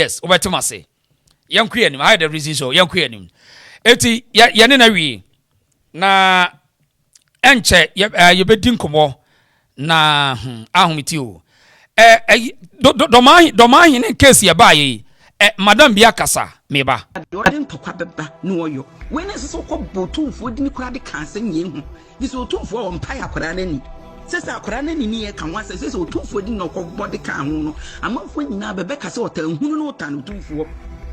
yes obetomase yankwe anim I the reason so yankwe anim eti ya ne na wi na enche ye bedin komo na ahomiti o Dormaahene case ya baye madam bia kasa meba odin tokwa beba no oyo when is so ko botumfo di ni kura de kansen yen ho this otumfo o mpa akora na ni sesa akora na ni e kan wa sesa otumfo di no ko body kan ho no amanfo nyina bebe kasa otanhunu no otan otumfo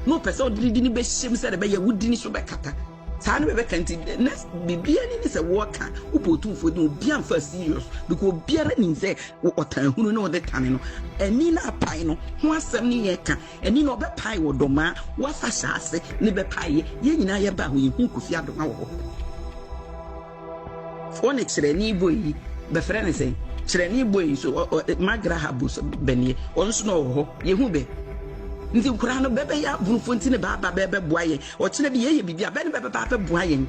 no pese odidi ni be hyem se de be ye wudi ni so be kata saa no bebe kanti next bibia ni se wo ka otumfo di obi amfa serious because obiara ni se otanhunu no de tan no eni na pai no ho asem ni ye ka eni no be pai wo doma wa fa shaase ni be pai ye nyina ye ba ho ye hu kofi adoma wo fone kireni boyi be frene say kireni boyi so magra habus benie onso no ho ye hu be nti kura no bebe ya bunfo nti ne ba bebe boaye o kire bi ye bibia be ne bebe ba boaye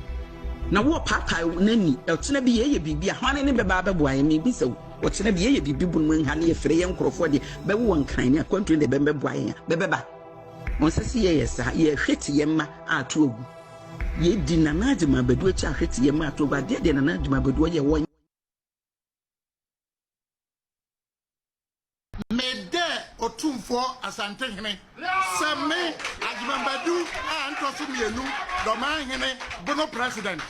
na wo papa nani o kire bi ye bibia hwane ne bebe ba boaye me bi so o kire bi ye bibi bun mun hane ye fere ye nkrofo de be wo nkan ne akwantu de bebe boaye bebe ba on sesi ye yesa ye hweti ye ma atu ogu ye di na najima bedu achi hweti ye ma atu ogu de na najima bedu ye wo Otumfo Ashanti hene same ajimambadu antosu mienu Dormaahene Bono president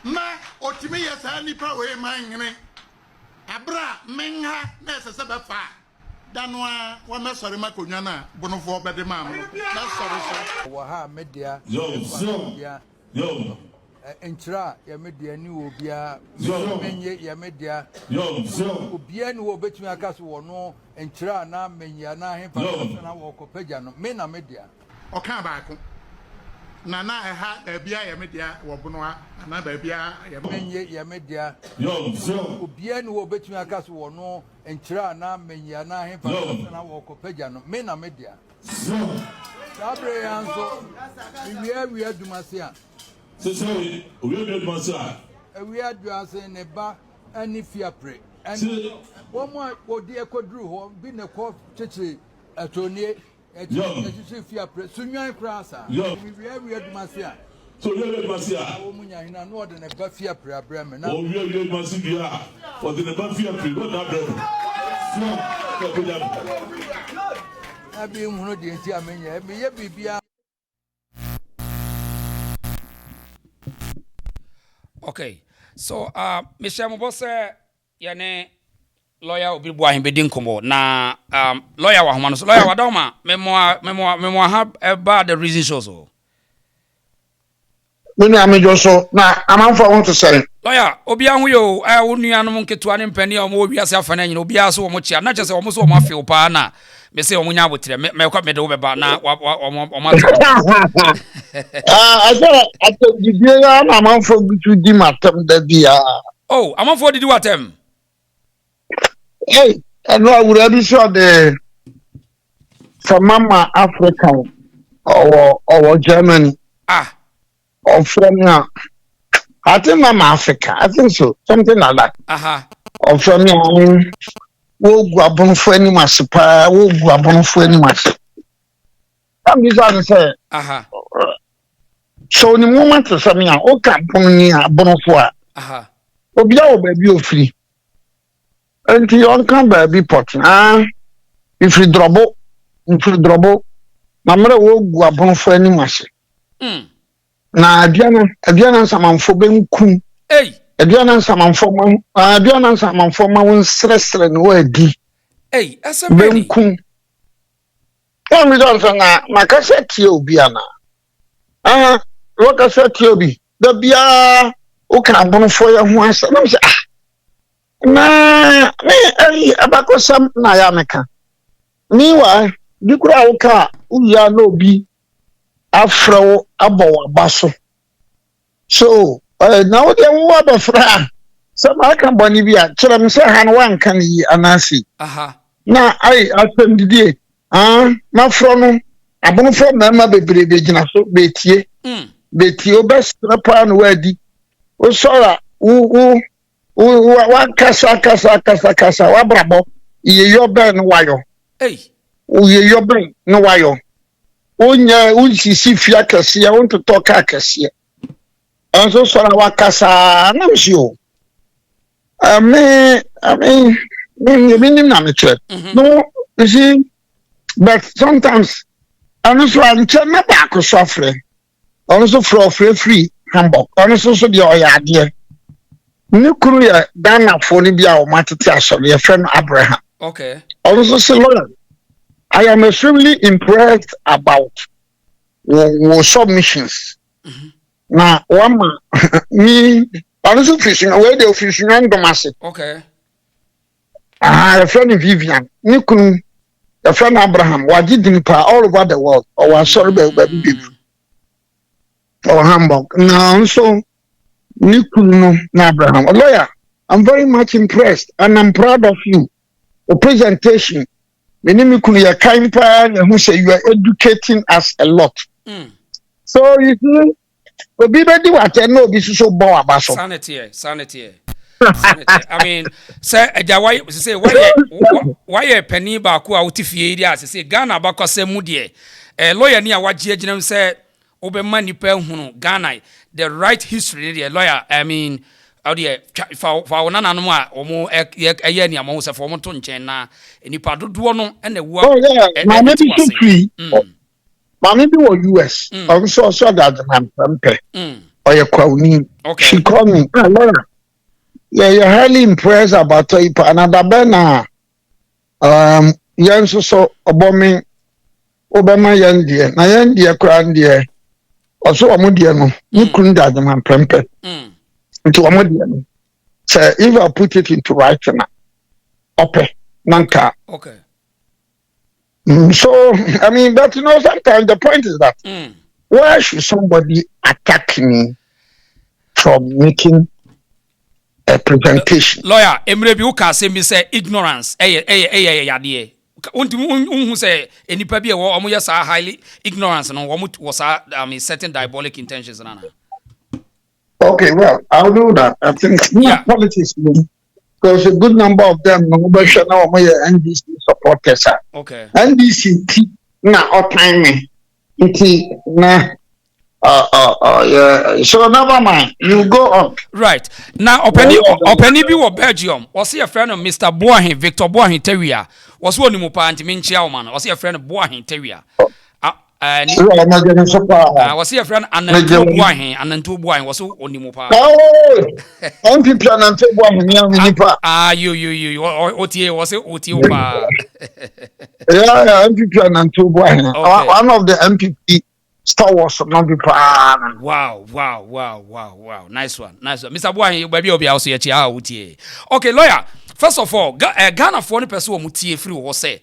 ma otimi yesa nipa we man hene abra menha na sese befa danwa wa mesori makonwa na Bonofo bede mam na sori so wa ha media yo entra ya media ni obia menye ya media obia ni obetumi akaso wo no entra na menya na hefa na wo kopaja no me na media oka baako na eha bia ya media wo bono na ba bia ya menye ya media obia ni obetumi akaso wo no entra na menya na hefa na wo kopaja no me na media sabre yanso wi adumasia so we will do so we are dressing ne ba ani fiapre and one more odi ekodru ho bi ne ko cheche atonie cheche fiapre sunwan krasa we are dumasia so we will do so wo munya hina no odi ne ba fiapre abrame na we will do so bia for the ba fiapre go na abrame so ko ja abi hunu de nti amenya me ye bibia. Okay, so Michelle Mobose yane lawyer Obiri Boahen bedin komo na lawyer wa homa no so lawyer wa doma memo have about the reason show so me amejo so na amanfo want to say lawyer obi ahu yo wonuanom nketua ne mpani o mo wiase afana nyina obi aso wo mo chia na chese wo mo so wo afew pa na me se wo nya abotre me kwa me de wo beba na o ma I told you na amanfo bitu di matam da bia oh amanfo didi watem hey and I would be sure the for mama Africa or Germany or from now I think mama Africa I think so something like that or from now wo guabon for any masipa wo guabon for any mas I'm just say so ni moment to some ya o kampon ni abonfo a obi a baby ofri enti on kan baby pot if you drobo na mre wo guabonfo ani mas na aduana samanfo benkum aduana samanfo ma won sresre no adi benkum o mi don so na makase tie obi ana what said to be the bia o can bonfo ya ho asa na say na me abako sam na ya meka ni wa bi kura o ka uya na obi afro abawa baso so na o de wo abafra sam aka boni bia kire me say han wan kan yi anasi na ai asendidie na fro no abonfo mama bebrebe gina so betie obesrapa no wadi o sora wa kasa wa brabo iye yo ben wayo uye your brain no wayo unya unsisi fia kese want to talk kese anso sora wakasa na msio me na me check no you see but sometimes anso anche na ba ko sofre anso free Hamburg anso so de oyade ni kuru ya Ghana fo ni bia o matete asori e friend Abraham. Okay. Also say Lord, I am extremely impressed about your submissions. Now, one me also fishing away the fishing and domestic. Okay. A friend Vivian, ni kunu a friend Abraham, what did all over the world or was sorry baby or Hamburg. Now so Nikunu Abraham, a lawyer. I'm very much impressed and I'm proud of you. The presentation, the name you kind who say you are educating us a lot. So you see, we be ready what I know this is so bow about sanity. I mean, say why a penny back who out if ye say Ghana back or say moody. A lawyer near what Jim said, Ober money per Ghana. The right history, the lawyer, I mean, for none more or more a year near most of Mountain China, and you part do one and the work. Oh, yeah, maybe free. Maybe US. I'm so that I'm or your crowning. She called me, lawyer. Yeah, you're highly impressed about another banner. Yan so a bombing Obama yan dear, Nayan dear, crown dear. Also, a modiano, you couldn't die the man prempe into a modiano. So, if I put it into writing, okay, Nanka. Okay. So, I mean, but you know, sometimes the point is that why should somebody attack me from making a presentation? Lawyer, Emre, you can say me say ignorance. Yadie. Who say any papi or almost highly ignorance and what was certain diabolic intentions. Okay, well, I'll do that. I think politics because a good number of them no NDC supporters. Okay. NDC na otime na yeah. So never mind. You go on. Right. Now Openi bi wo Belgium. Was your friend of Mr. Boahen, Victor Boahen Terrier. Was one mu pa antimi nchia man. Was your friend Boahen Terrier. Was your friend Anantu Boahen was oni mu pa. Oh. MP Anantu Boahen ya nipa. You OTA was OTA pa. Yeah, MP Anantu Boahen. One of the MPP Star Wars not be proud. Wow. Nice one. Mr. Boahen, you baby obi also ye OTA. Okay, lawyer. First of all, Ghana for any person who mutie free was say,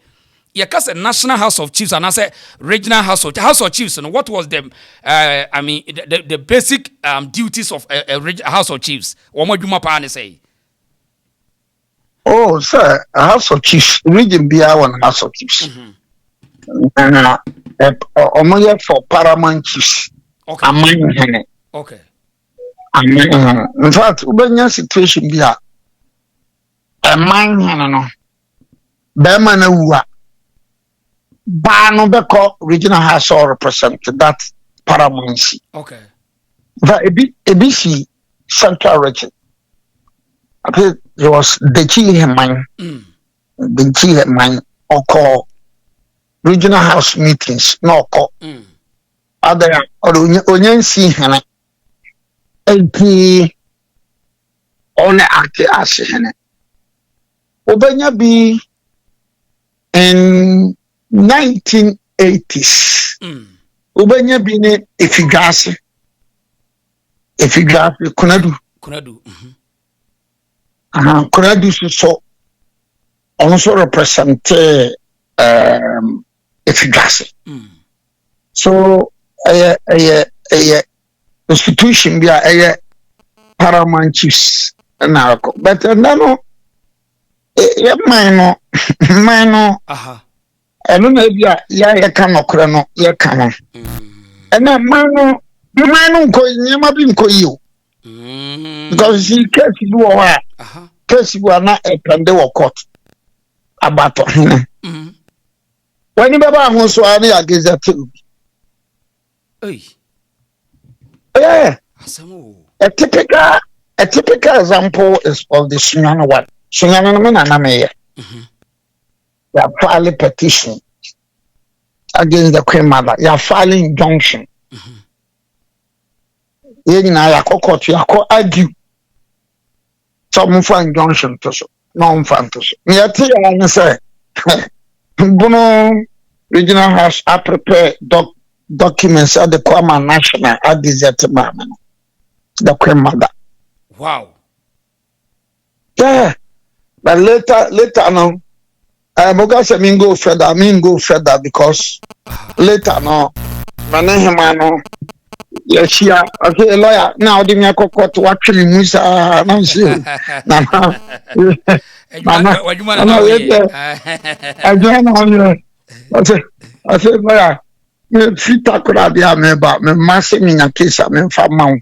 you cast a National House of Chiefs and I say Regional House of Chiefs. And what was the the basic duties of a House of Chiefs? What more do you want to say? Oh, sir, a House of Chiefs, region be our House of Chiefs. And for paramount chiefs. Okay. Okay. In fact, Ubenya situation be a man, no. Bema na uwa. Ba no beko regional house or represent that paramountcy. Okay. But ABC central region. I think it was the Chile man. The Chile man or call regional house meetings. No call. Other onyensi hene. MP on the arte as hene. Obenya be in 1980s. Obenya be ne efigase kunadu. Kunadu so also represent efigase. So a institution be a paramount chiefs na but no minor I don't know ya can okra no ya can and na minor ko nyama bi nko yi because he case you wa case you na e pende wo court about him When you baba ho so ani against that too. Yeah. A typical example is of the Sumahene one. Sumahene no na me. They are filing petition against the Queen Mother. You are filing injunction. You na court you argue. Some for injunction to so. No fan to so. Me tell you say Bono regional house I prepare documents at the Kwama National at the Queen Mother. Wow. Yeah. But later no. I'm go further because later no. Manehemano. Yes, yeah. Okay, lawyer. Now the me court to actually musa. Now see. I said, lawyer. Me fit akura dia me ba me masse me na case me fa mawo.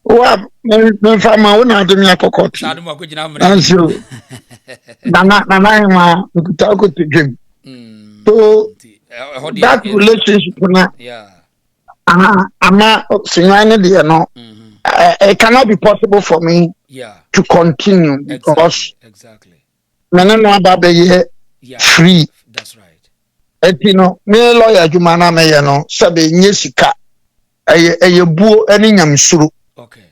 Wa me fa mawo na de me court. Sadu ma ko gina mre. Nana ma kuta ko to dream. So that relationship na. Yeah. Ama Sumahene there no. It cannot be possible for me to continue because exactly. Me no about be free. That's right. You know, me lawyer jumana me ye no sabe nye sika eye buo eni nyamsuru. Okay.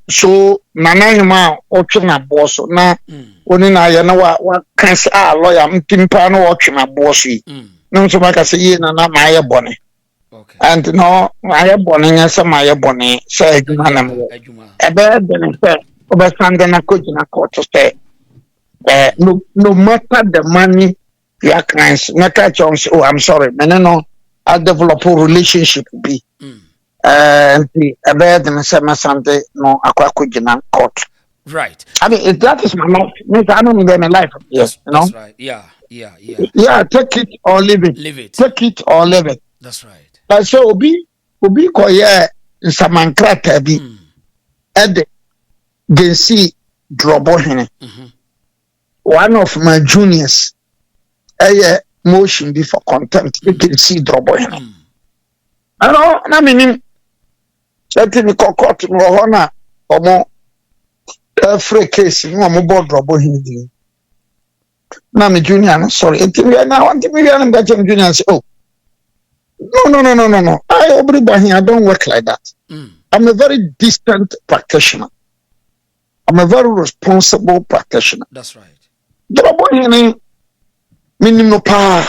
So nana hima otwe na boss na oni na ye na wa kan lawyer mtimpa no otwe na boss yi. No so maka say ye na ma ye bone. Okay. And no I bone nya say ma ye bone say jumana me. Ebe de say obesande na ko jina court say no matter the money your clients, oh, I'm sorry, no, I develop a relationship be. And the bed and Sunday, no, I court. Right. I mean, if that is my life, I don't get my life. Yes, you know. That's right. Yeah. Yeah, take it or leave it. Take it or leave it. That's right. But so Obi koye Samankra be. Ed Gensi Drobohene. One of my juniors. A motion before contempt. You can see Drobohene. I know. I mean, let me call court no honor or more free case. You want more Drobohene. Now, me junior, sorry. Now, I want me to be junior. Oh, no. I Obiri Boahen, I don't work like that. I'm a very distant practitioner. I'm a very responsible practitioner. That's right. Drobohene. Minimum pa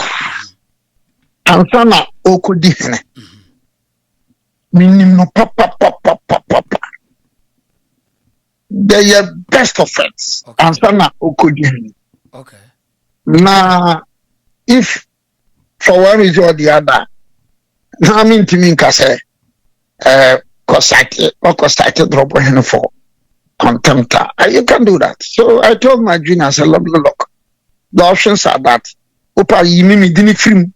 ansana okodi hene minimum pa they are best of friends ansana okodi hene. Okay. Na if for one reason or the other na mean to me say cosite Drobohene for contempt, you can do that. So I told my junior, I said, look, the options are that Opa yimi didn't film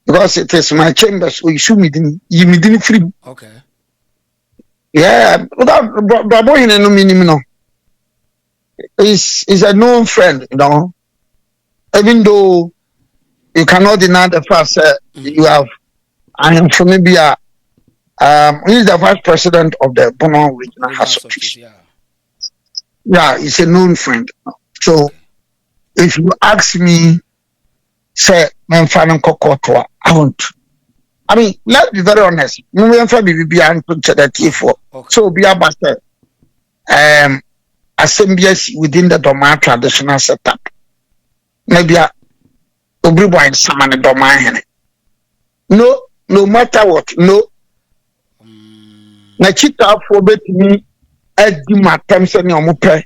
because it is my chambers. So you shoot me didn't film. Okay. Yeah, without Drobohene no minimum no. Is a known friend, you know. Even though you cannot deny the fact that you have, I am from Libya. He is the vice president of the Bono regional house of peace. Yeah, he's a known friend. So if you ask me, say, I won't. I mean, let's be very honest. So be about assemblies within the Dormaahene traditional setup. Maybe Obiri Boahen Sumahene Dormaahene. No matter what, no. Na chita for bet me at my terms and your mupe.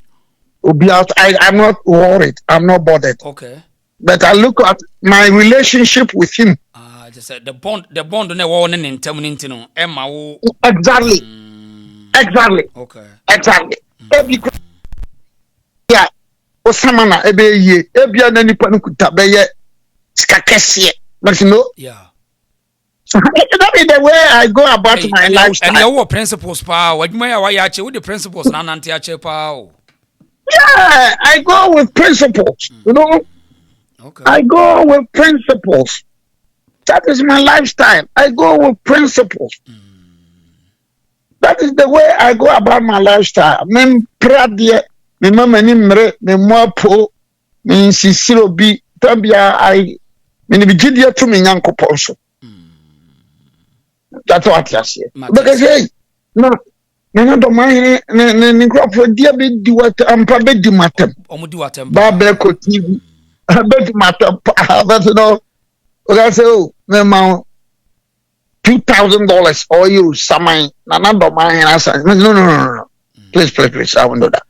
I'm not worried. I'm not bothered. Okay. But I look at my relationship with him. Just the bond no one in terminal Emma. Exactly. Okay. Exactly. Yeah. Osamana ebe ye. Ebia na nipa no kuta be ye skakese. But you know? Yeah. That is the way I go about my lifestyle. And your principles, pa. What you may have with the principles, nanti pa. Yeah, I go with principles. You know. Okay. I go with principles. That is my lifestyle. I go with principles. That is the way I go about my lifestyle. Men pradie, me mama ni mre, me mwapo, me sisiro bi, tabia I, me ni bijidia tu me nyankopon so. That's what I say. Because hey, no, Dormaahene, ne crop dia be di what ampa be di matem. Omudi watem. Babel ko TV. Be di matem. But no, I say oh, me ma $2,000 or you samai na Dormaahene. No. Please, I won't do that.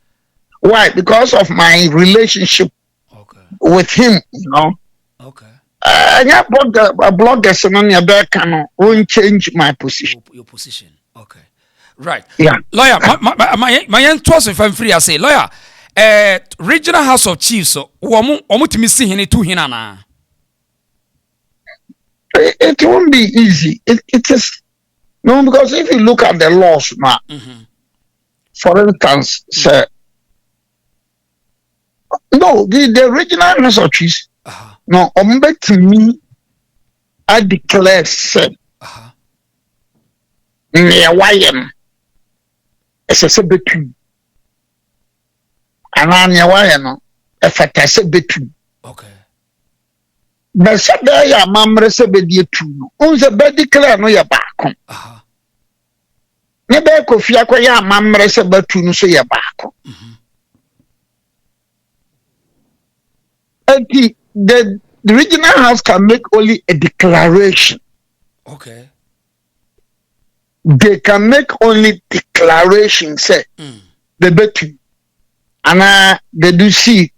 Why? Because of my relationship with him, you know. Okay. I bloggers and on your back won't change my position. Your position. Okay. Right. Yeah. Lawyer, my end toss if I'm free, I say, lawyer, regional House of Chiefs, so omutimi see hini tu hinana. It won't be easy. It is no, because if you look at the laws now, for instance, sir, no, the regional House of Chiefs, no, to me, I declare, sir, near YM, it's a betu, and I'm near YM, if I say betu. Okay. But so there, ya mamre se be die tu. Unse be declare no ya baako. Ne be ko fia ko ya mamre se be tu no so ya baako. The regional house can make only a declaration. Okay. They can make only declaration say the betu. Ana they do see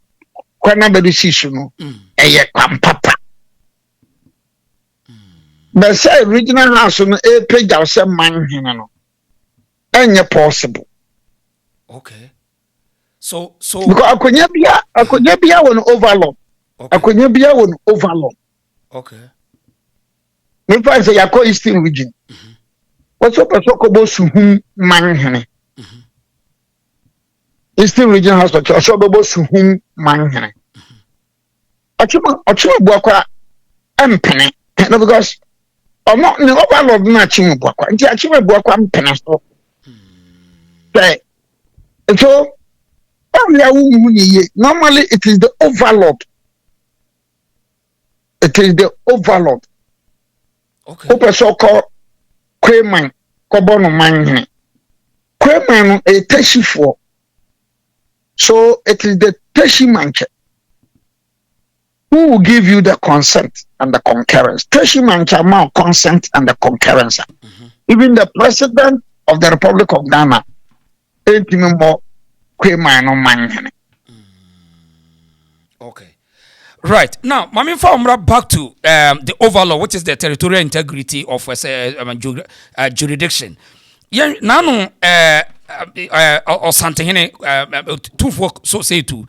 kwana be do see so no. Eye kwampapa. But say regional house no page out say man no. Ain't possible. Okay. So because akonya bia won overlord. Akonya bia won overlord. Okay. Me find say yakọ Eastern region. What's up ko bo suhum man Eastern region house to so bo suhum man hene. Ochimo buakwa empene. No, because or not the overlord na chimu buakwa. Nti achimo buakwa empene so. So normally it is the overlord. It is the overlord. Okay. Who so called Quayman, Bono man. Quayman a teshi for. So it is the teshi manche who will give you the consent and the concurrence. Teshi manche amount consent and the concurrence. Even the president of the Republic of Ghana ain't even more Quayman or man. Okay. Right. Now, Mami Famra back to the overlord, which is the territorial integrity of jurisdiction. Yeah, nano or Sumahene two folk so say to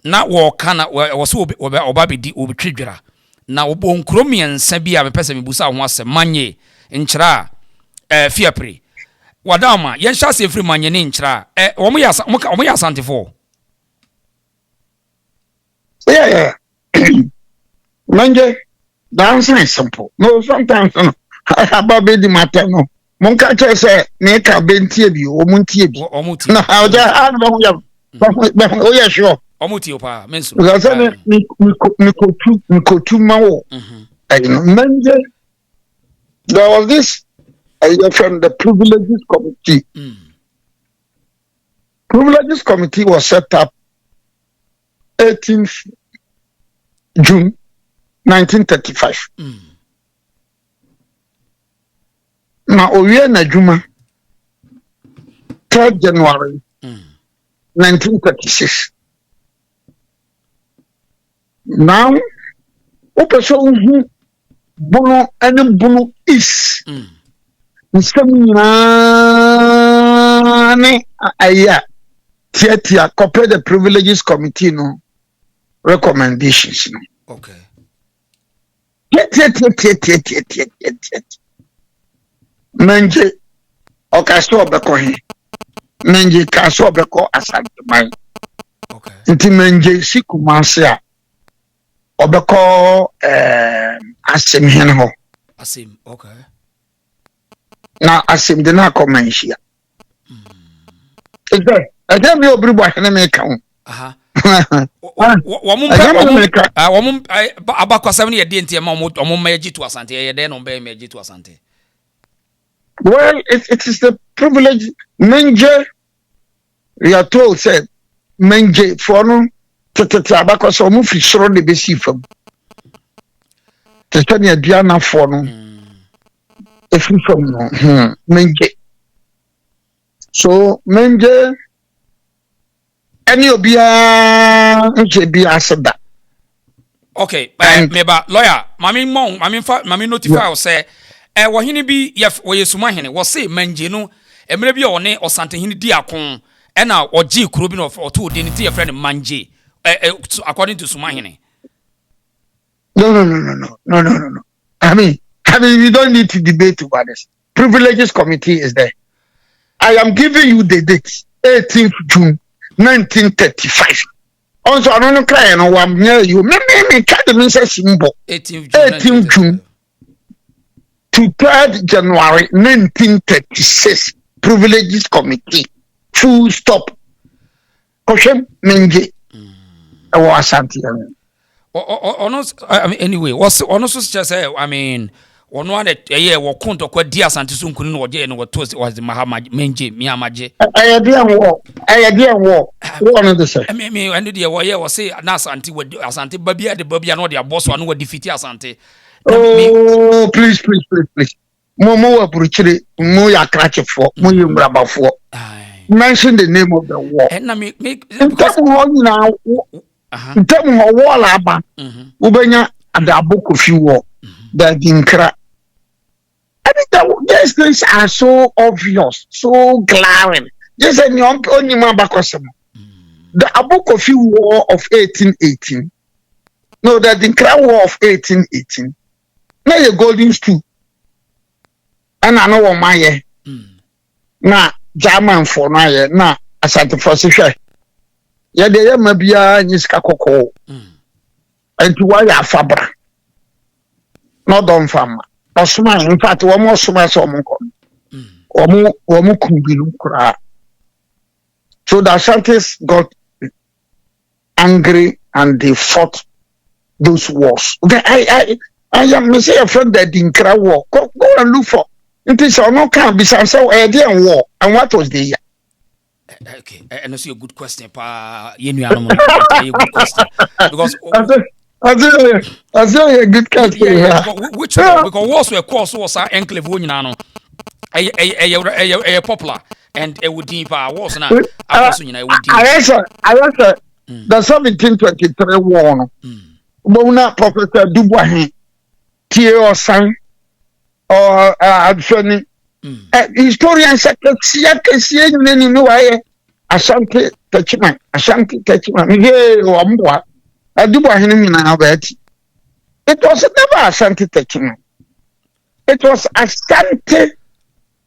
na wo kana was obabi di obi twidwira na obo nkromian sabia me pese me busa ho asem manye nkyira fiapre wadama yen sha se free manye ne nkyira omo ya Ashanti for yeah. Manje, the answer is simple. No, sometimes no. About the matter no. Monka say make a bentie bi o muntie bi. No, how that oh yeah sure. Omuti opa mensu. Because me kotu mawo. Manje, there was this from the privileges committee. Privileges committee was set up 18th June 1935. Now, Oye Najuma, 3rd January 1936. Now, Operation Bono and Bono is Tia copy the privileges committee no recommendations. Okay. Manje okaso beko he. Manje kaso beko Ashanti man. Okay. Nti manje sikumase a obeko asim hen ho Asim, okay. na asim de na komanhia ede bi Obiri Boahen me ka ho Aha. Womum abakwasam ne yede ntie ma omum maji to Asante yede no be maji to Asante. Well, it is the privilege. Menje, we are told, said, Menje, for no, Tatabaco, so move fish on the besi from Testania Diana for no, if you from no, Menje. So, Menje, any obia, be said that. Okay, meba lawyer, mami notify say wahini bi yef wo Sumahene wo say manje no emre bi o ne Asantehene di akon e na oji kuro bi no to de ne tie friend manje according to Sumahene. No. I mean, we don't need to debate about this. Privileges Committee is there. I am giving you the date, 18th June 1935. Also, I don't cry and I'm near you. Me, can't say symbol. 18th June to 3rd January 1936. Privileges Committee. Full stop. Koshem Menje. Ashanti. Anyway, what's just say? I mean, one year we couldn't or quite dear Asante soon couldn't or dear no what was the Mahama Menje, Miamaje. I idea war. One of the say. Me, and the year was say, Asante would Asante, Babia, the Babia, no, their boss one would defeat Asante. Oh, please. Momo Apuchiri, Moya Cratch for, Moya Braba for. Mention the name of the war. And I make because now. Ntamu ho wall aba ubenya adaboku fi war the dinkra. I think that these things are so obvious, so glaring. Just any only man bakosem. The Abokofi War of 1818. No, the Dinkra War of 1818. Now the Golden Stool. And I know what my na German for na na Asante for sure. Ya de ya mabia nyiska kokko enti wa ya fabra no don fama osuma in fact wo mo osuma so mo ko wo mo kubilu kura. So the Ashantis got angry and they fought those wars. I am say a friend that Dinkra war. Go and look for it is no can be so idea war. And what was the year? Okay, and that's a good question, pa. You know, a good question because I say a good question. Yeah. Which one? Because wars were course was our enclave when you know, a popular and it would deep wars now. I answer the 1723 war. Bono Professor Drobohene, Theo Sang or Adfeni. Historians say many no I Ashanti Techman. Here or Mboa. Drobohene na abeti. It was never Ashanti Techman. It was Ashanti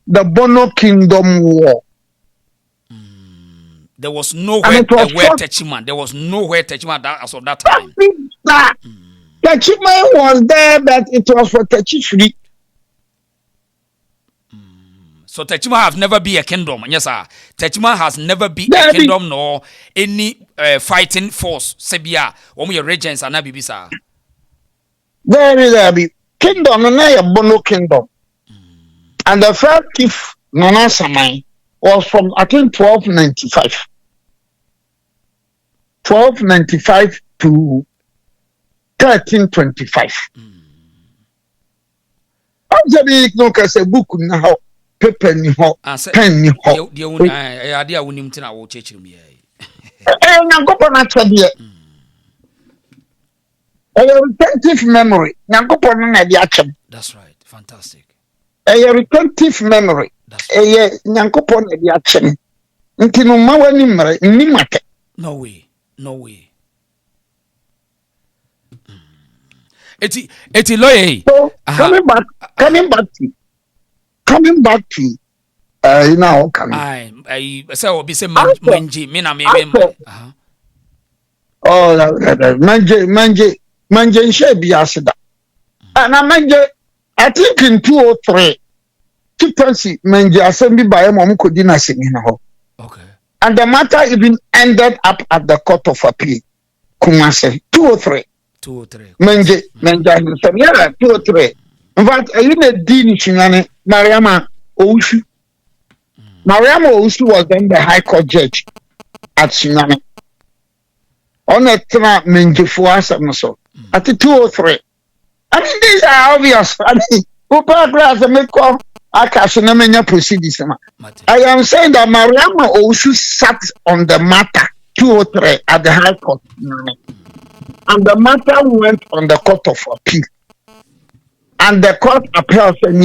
the Bono Kingdom War. There was nowhere Techman. There was nowhere Techman as of that time. Techman was there, but it was for Techifri. So Techman has never been a kingdom. Yes, sir. Techman has never been a kingdom nor any fighting force. Sebia, when your regents are not bibisa. There be kingdom and a Bono kingdom. And the first chief Nana Samai was from I think 1295. 1295 to 1325. Actually, no case a book now. Paper ni ho, pen ni ho. The idea we need to know what church me. Nyankopo na chadie. A retentive memory. Nyankopo na di achem. That's right. Fantastic. A retentive memory. A nyankopo na di achem. Nti no ma wani mre ni mate. No way. Eti lawyer. So coming back to you know I say be say manje me na me oh manje manje share biasida. And I manje, I think in 203, Chipansi manje assembly by a mom could dinner singing. Okay. And the matter even ended up at the Court of Appeal. Kumase 203. 203. Manje, yeah, 203. In fact, I in a dean Chinane, Mariama Ousu. Mariama Ousu was then the High Court judge at Chinane. On a tra Manje Fuasa Maso. At the 203. I mean, these are obvious. I mean, Upa Grass and make call. I proceedings. I am saying that Mariama Ousu sat on the matter 203 at the High Court. And the matter went on the Court of Appeal. And the court appeals and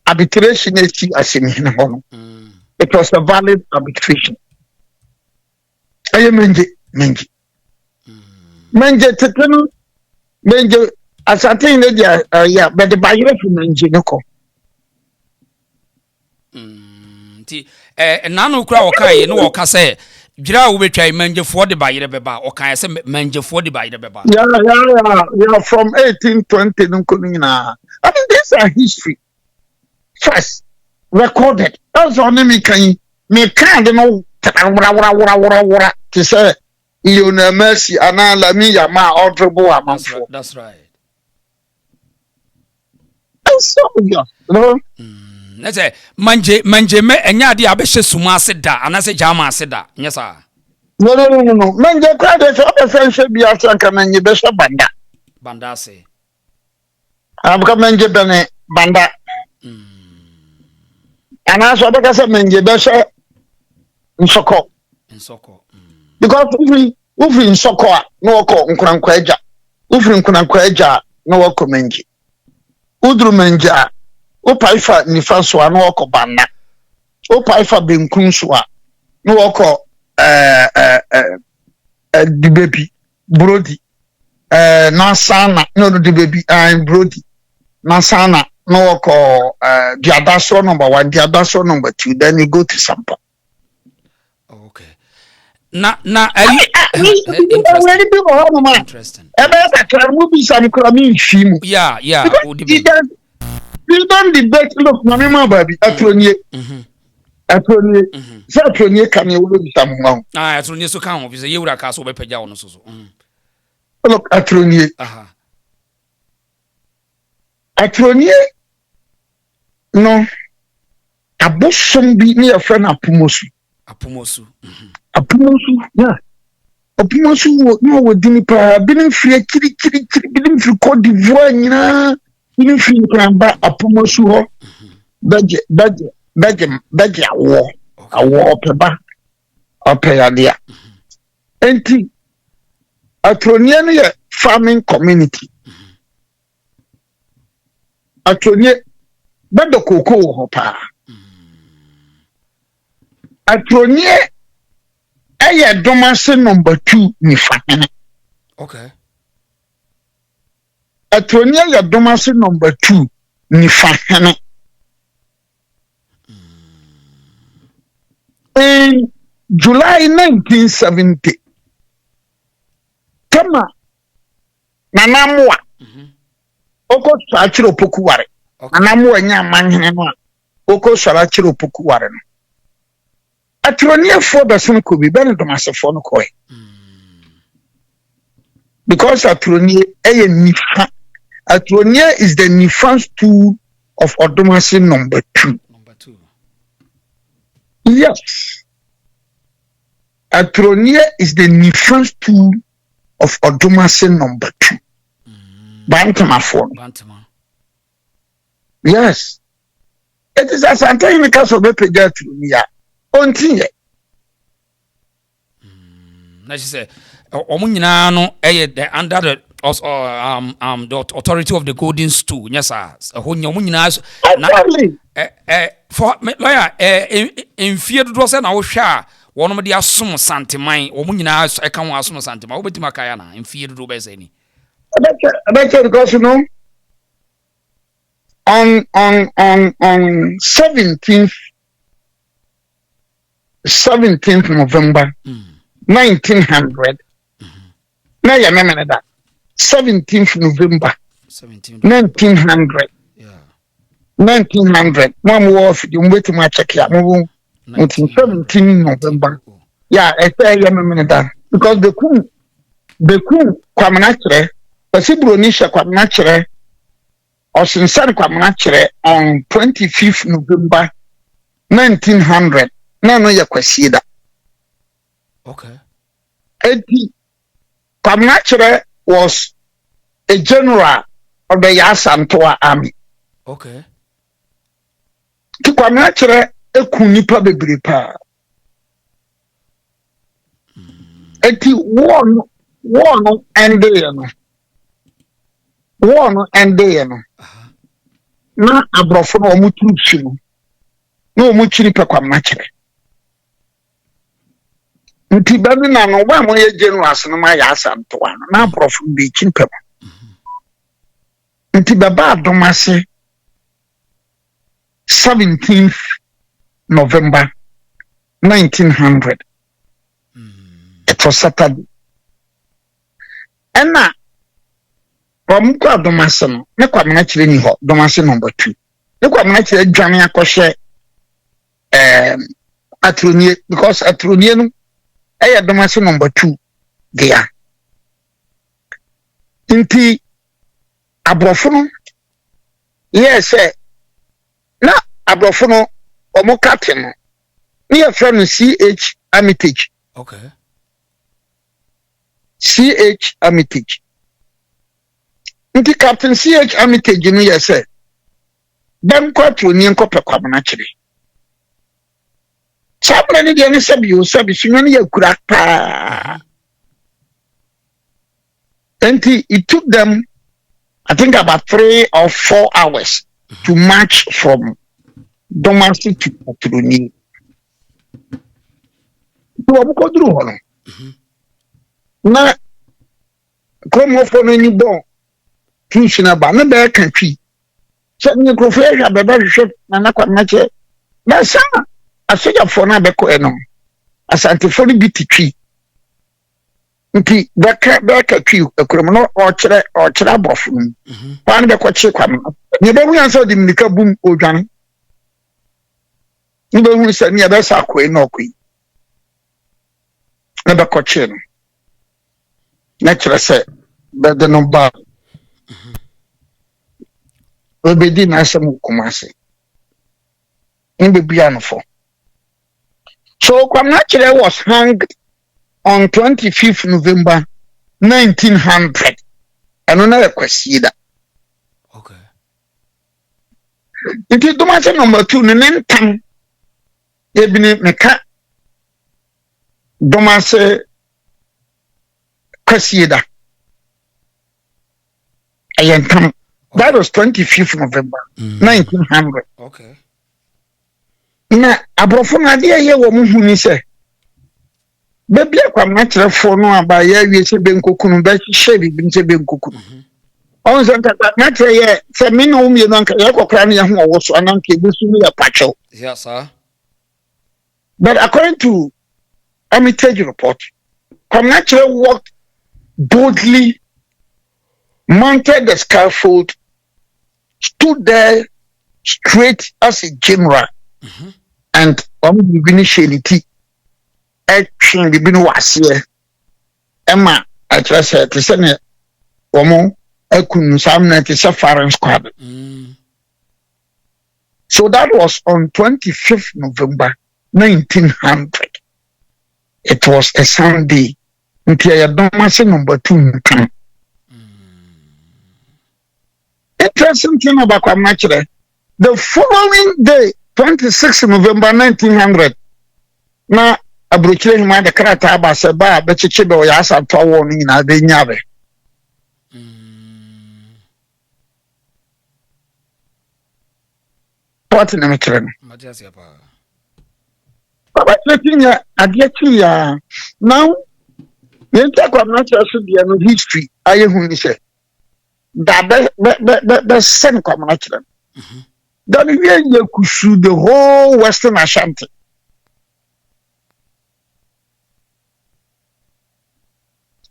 arbitration is as in it was a valid arbitration. I am Menji. Tekeno Menji Ashanti yeah, but the buyer from Menji Noko. Nanu kura okai no okase Jira will try manje for the buyer beba or can I say manje for the buyer beba? Yeah, from 1820 Nunkunina. I mean, this is history. First, recorded. That's on me can me can't know to say you know mercy and I la me ma orderable. That's right. That's so obvious, no? Let's say manje me enya di abehye suma seda anase jama seda nyesa No manje kwa de so be sense bi asanka manje be so banda se abka manje bene banda ana so be ka se manje be so nsoko because ufri nsoko a no woko nkurankwa eja ufri nkurankwa eja no woko manje udru manje a Opaifa nifanso ano wako banda. Opaifa benkunso no wako the baby brody nasana no the baby brody nasana no wako the adasro number 1 the adasro number 2 then you go to sample. Okay. Na interesting. Yeah. We don't debate. Look, Mamma baby, Atronie. Atronie can you look someone? Atronie so come of you were castle by Pajano. Look, Atronie. Atronie. No, a bosom be near a friend of Pumosu. Yeah. A Pumosu, no, with Dinipa, been free, been free, Cote d'Ivoire. You feel cramba a Pumosu, Badge a war peba or peyadia. Enti a Tronian farming community. A Tronia, but the cocoa hopper. A Tronia, a Dormaahene number 2 ni Sumahene. Okay. Atonia ya Dormaahene number 2 ni Sumahene. In July 1970, Kama Nanamwa Oko Sachiro Pokuware. Nanamwa Nyamahene Oko Sachiro Pokuware. Atonia for the son could be better to myself for no koi. Because Atonia Atonia is the nifans tool of Dormaahene number 2. Yes. Atonia is the nifans tool of Dormaahene number 2. Bantama form. Yes. It is as Ashanti Castle Bepeja Atonia. Ontinye. Now she said, Omunyina no under the authority of the golden stool. Yes, sir. For lawyer, in fear to draw an hour, one of the assume Santimine, or Munina, I can't assume Santima, over to Macayana, in fear to do best any. Because you know, on 17th November 1900 na ya memene da 17th November 1900 1900 mom wo fi di mbeti ma check ya mo 17 November yeah I ya memene da because the coup kwamna kire pasibro ni sha kwamna kire osinsan kwamna kire on 25th November 1900 na no ya kwasieda okay kwamna kire was a general of the Ashanti army okay ti kwamna kire eku nipa bebre pa eti one ende no na abrofo no omutruchi no na omuchiri pe kwamna kire nti babi na no ba mo ye generals no ma ya Ashanti no na abrofo be chimpe nti baba adomase 17th November 1900 it was Saturday ena omko adomase no ne kwamna kire ni ho domase number 2 ne kwamna kire dwane akɔhye atronie because atronie no domase number 2 there nti abrofo no yes na abrofo no omo captain no ne friend CH Armitage okay CH Armitage nti captain CH Armitage no yes dem kwatro ni nkopɛ kwamna kire sabra ni de ne sabi sunwa ne yakura pa nti it took them I think about 3 or 4 hours to march from Dormaahene to Patroni. To abukodru hono. Na komo fo no ni bon. Tushina ba na be kan twi. Se ni krofo ya beba hwehwe na kwamna che. Na sa asoja fo na be ko eno. Asante fo ni bititwi. Nti beka twi ekrom no o kire abrofo no. Pan be ko che kwam. Ni be hu anso di mnika bum odwane. Ni be hu se ni be sa ko eno ko yi. Na be ko che no. Na kire se be de no ba. Obedi na asem kumase. Ni be bia no fo. So kwamna kire was hanged on 25th November 1900 and another question okay nti domase number 2 ne nentam ebini meka domase kwasieda ayentam that was 25th November 1900 okay na abrofo na de ye wo mu huni se bebi kwamna kire fo no aba ya wie se benkokunu be hye bi nse benkokunu on se nka na kire ye se me no mi no nka ye kokra na ye ho wo so ananka ebusu ya pacho yes sir but according to Armitage report kwamna kire walked boldly, mounted the scaffold, stood there straight as a general and initiality action the been was here Emma I just said to send it woman I couldn't summon a foreign squad. So that was on 25th November 1900. It was a Sunday. Dormaahene number 2. Interesting thing about Kwamna, the following day, 26th November 1900, na abrochire hima de krata abase ba bechiche be oya Ashanti wo ni na de nyabe what na me kire no Matias ya pa baba tinya adie ya now yenta Kwamna so dia no history aye hu ni se da be sen Kwamna kire then we yakusu the whole Western Ashanti.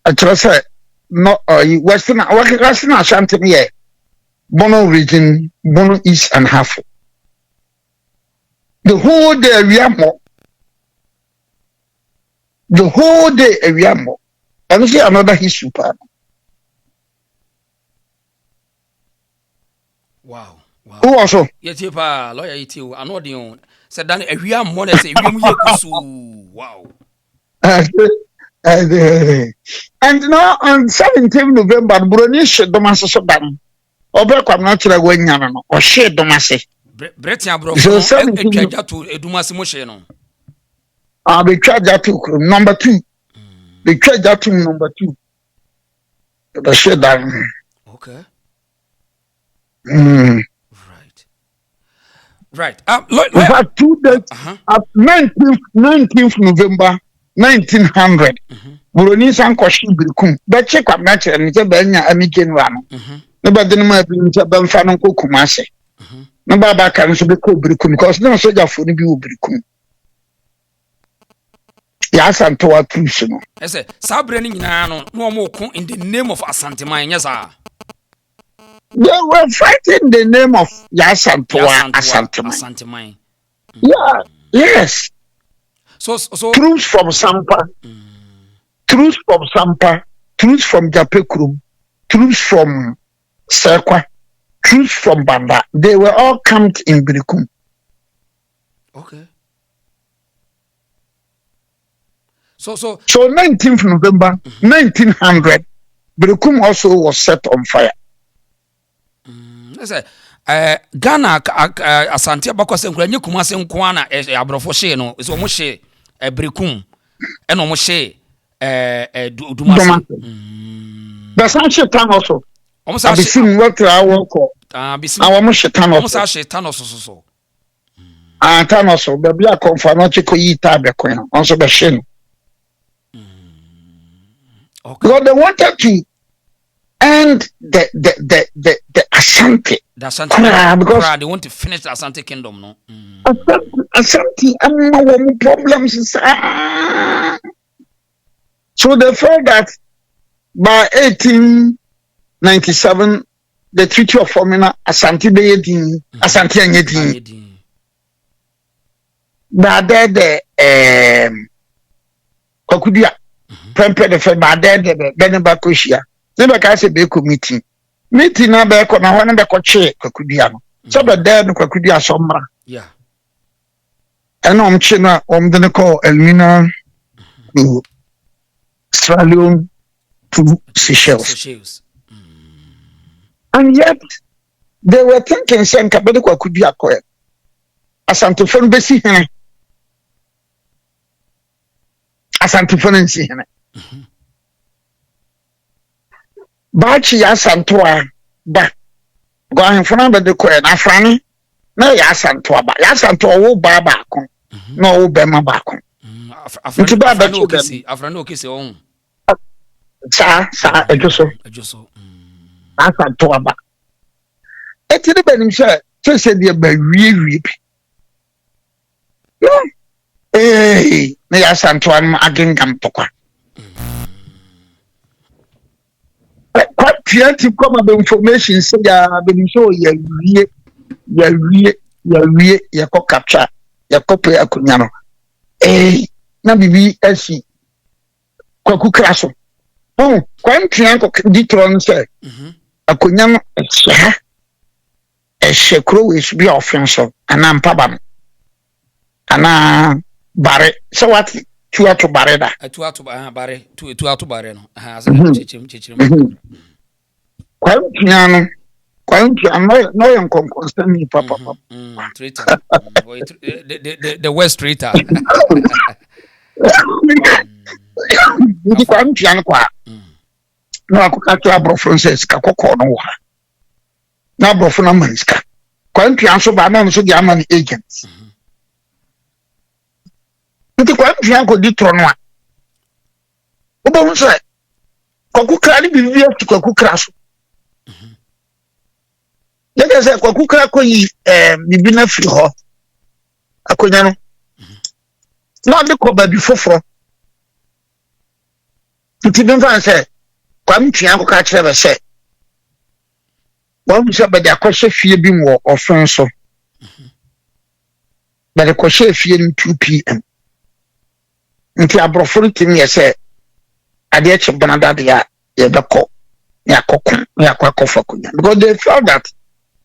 I trust her. No, Western Ashanti here. Bono region, Bono East and half. The whole day we are more. The whole day we are more. And see another history part. Wow. Who also? Yet, lawyer, you are not the own. Said that we are more than say, wow. And now on 17th November, Bronish Domasa Sodan. Oberquam natural going on or shade Domase. Bretia bro, so 17 to Edumasimosheno. I'll be charged that to number 2. The charge that to number 2. The shade down. Okay. Right. Right. In fact, 2 days at 19th November 1900. Buronis and Koshi Brikum. But check up natural and it's a Benya Amican Ram. Nobody might be in Banfano Kumase. Nobody can be called Brikum because no soldier for the Brikum. Yes, and to our truth. I say, Sabrani no more in the name of Ashanti, yes, sir. They were fighting in the name of Ashanti. Yeah, yes. So troops from Sampa, troops from Sampa, troops from Japekrum, troops from Serkwa, troops from Banda. They were all camped in Birikum. Okay. So 19th November 1900, Birikum also was set on fire. Ghana Asante abakose nkura nye kumase nkwana abrofo she no so mo she Birikum e no mo she Dumase. The sanche tan also. Abisim what I work. Abisim. Awo mo she tan also. Omo sa she tan also so. Tan also be bia konfa no chiko yi ta be ko no. Also be she no. Okay. Because they wanted to end the Ashanti. The Ashanti because they want to finish the Ashanti kingdom, no? Ashanti, no problems. So they felt that by 1897, the Treaty of Formina, Ashanti Bayedin, Ashanti Anyedin. But there Kokudia, Prempe the Fed, the Benebacosia. Never can say be meeting. Meeting na be ko na ho na be ko che Kokudia no. So be there no Kokudia somra. Yeah. And che na de ko Elmina to Australia to Seychelles. And yet they were thinking saying kabede Kokudia ko. Asante fon be si hene. Asante fon si hene. Bachi ya santoa ba gwan funa be de ko na frani na ya santoa ba ya santoa wo ba ba ko na wo be ma ba ko afrani okisi on sa ejoso na santoa ba etiri be nim se de ba wie no na ya santoa ma agengam pokwa creative come up information say ya be so ya ko capture ya copy akunya no na bibi asi kwaku kraso kwan twan ko ditron say akunya no shekro we should be offensive ana mpaba ana bare so what tuatu bare da tuatu bare tuatu bare no asa chichim Kwan no yon constant papa. Traitor. The West traitor. Ndi kwan piano kwa. No akuka to abro Francis ka kokko no wa. Na abro na manska. Kwan piano so ba na so di amani agents. Ndi kwan piano ko di trono a. Obo nso e. Kokukra ni bibi atu kokukra so. Let say kwakukra koyi bibi na firi ho akonya no na de ko ba bi foforo Nti me fan say kwam twa ko ka kire be say wọ́n sọ bẹ̀dẹ̀ akọ́ṣẹ́ fie bi wọ ọ̀fun so bẹ̀dẹ̀ akọ́ṣẹ́ fie ní 2 p.m. nti aborɔfo ti mi yɛ sɛ adeɛ kye bɔnada de a yɛbɛkɔ ne akɔko ne akɔfa konya because they felt that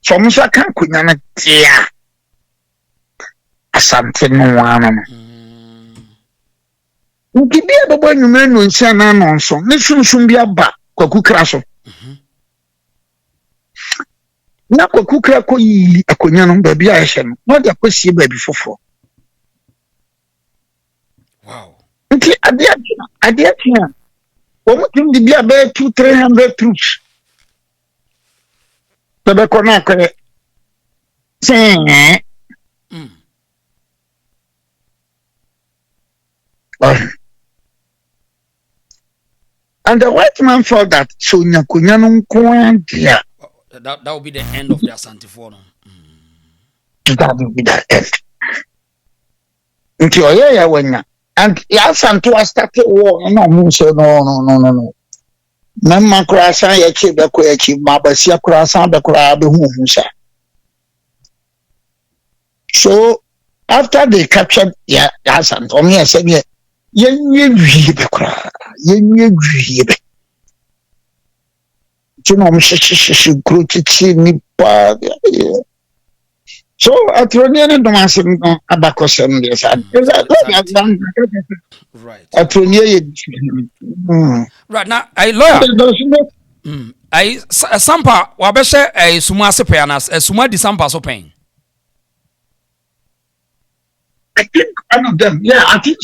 some nso kan konya no tia asante no wana no nti bi abɛbɔ nnwuma no nsia na no nso ne sunsun bi aba kwaku kra so na kwaku kra kɔ yi akonya no baabi a ɛhyɛ no na de akɔsie baabi foforɔ. Wow. Nti adeɛ tia wɔn tim de bi a bɛyɛ 200-300 troops bɛbɛkɔ na akɔyɛ sɛɛ and the white man felt that so nyakonya no nko dia that will be the end of the Asante for no. That will be the end. Nti oye ya wanya and Asante was started war no mo so no na makura san ya chi be ko ya chi ma ba sia kura san be kura be hu sha. So after they captured Asante on here said yenye wi be kura yenye wi be no mshishi gruchichi nipa. So atroniere no masem no abakosem de sa Right. Atroniere right now I lawyer I sampa wabeshe suma sepe anas suma di sampa so pen. I think one of them, yeah, I think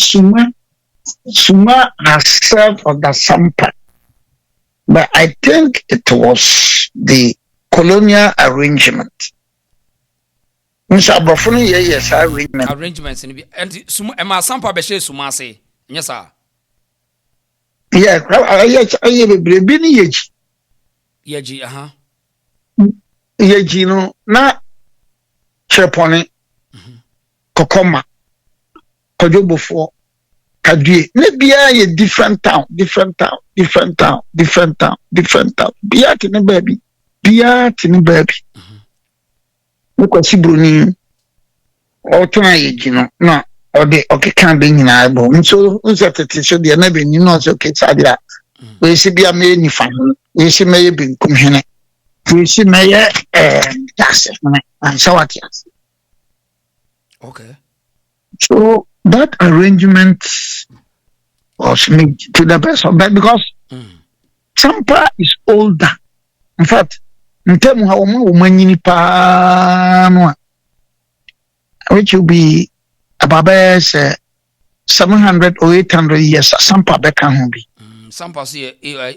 Suma has served on the sampa. But I think it was the colonial arrangement. Mr. Brofuni, yes, arrangements and Suma Emma Sampa Beshe Suma say, yes, sir. Yeah, I been Yeji, Yeji, no, na Cheponi, Kokoma, Kodobofo. Kadue nebia ye different town bia tini baby ukwasi bruni otuna ye jino na ode okeka be nyina ebo nso tete so de na be ni no so ketsa dia we si bia me ni fa we si me ye binkum hene we si me ye that's and so what yes. Okay. So that arrangement was made to the best of that because Sampa is older. In fact, in terms of how many which will be about 700 or 800 years, Sampa Becca will be. Sampa see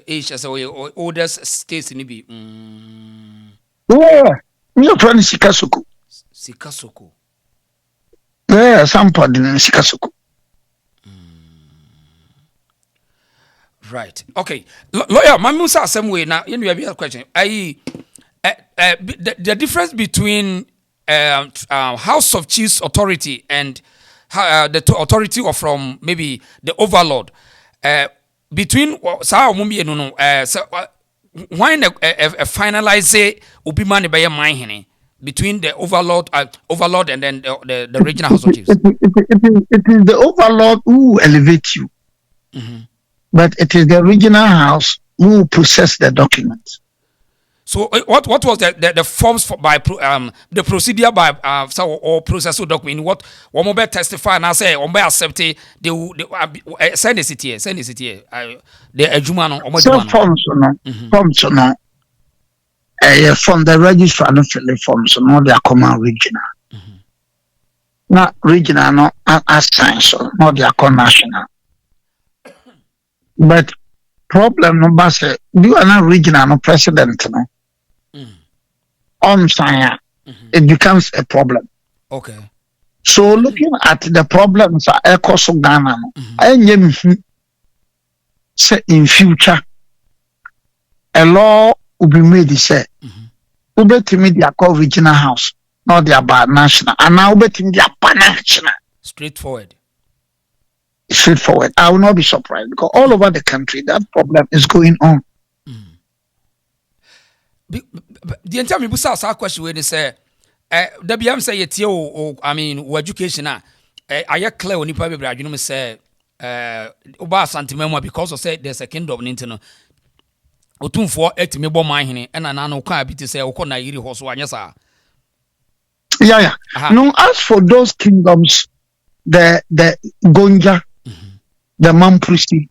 age as oldest states in Ibi. Yeah, your friend Sikasuku. Yeah, Sampa didn't Sikasuku. Right. Okay. Lawyer, my musa same way now. You have a question. The difference between House of Chiefs authority and the authority of from maybe the overlord. Between sa mumbi no when a finalize obi man by mine between the overlord and then the regional House of Chiefs. It is the overlord who elevate you. But it is the regional house who process the documents. So what was the forms for by the procedure by or process of document? What one more testify and I say one more accept they send it here the ejumano or so forms no from the registrar no fill the forms no they are common regional. Not regional no assign so no they are called national. But problem number say you are not regional no president no. It becomes a problem. Okay. So looking at the problems across Ghana, say in future a law will be made. Say, media call regional house, not the about national, and now betting the national. Straightforward. straightforward. I will not be surprised because all over the country that problem is going on. The entire me busa sa question we say da biam say yetie I mean education I clear oni pa bebre adwunu me say oba Ashanti memo because of say there's a kingdom nintino otumfo etimi bo manhene na na no kwa bi te say ukọ na yiri ho so anya sa. Yeah. No, as for those kingdoms, the Gonja, the Mamprisi,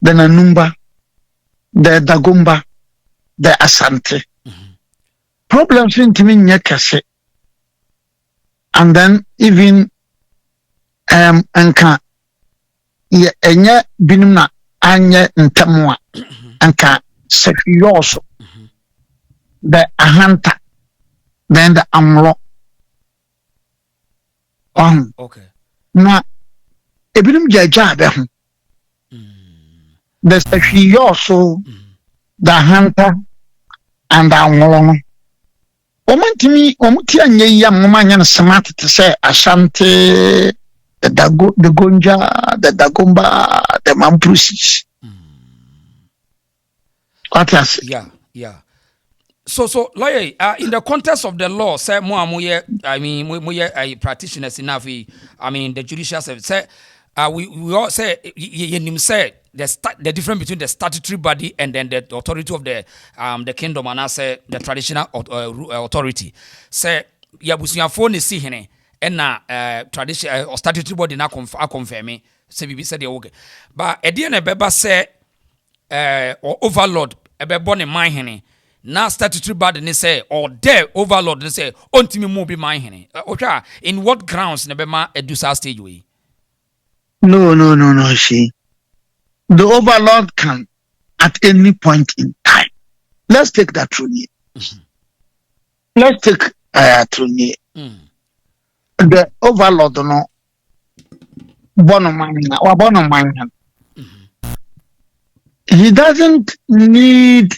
the Nanumba, the Dagomba, the Asante. Problems in Timi Nyakase. And then even Anka Enya Binuna Anya Ntamwa Anka Sefiyoso, the Ahanta, then the Amro. Okay. Na ebinim jaja be ho. There's actually also the hunter and the Amro. Omuti anye ya mumanya na smart to say Ashanti, the Gonja, the Dagomba, the Mamprusis. What else? Yeah. So lawyer, in the context of the law, say practitioners enough. I mean the judicial service. Say we all say say the difference between the statutory body and then the authority of the kingdom and I say the traditional authority. Say busuafo ne si hene and na traditional or statutory body na confirm say bibi say the okay. But at the end beba say or overlord ebebo ne man hene. Now statutory body they say or their overlord they say ontimi mo be man hene. Okay, in what grounds nebema edusa stage way? No. She. The overlord can at any point in time. Let's take that Truni. Let's take Truni. The overlord no Bono. He doesn't need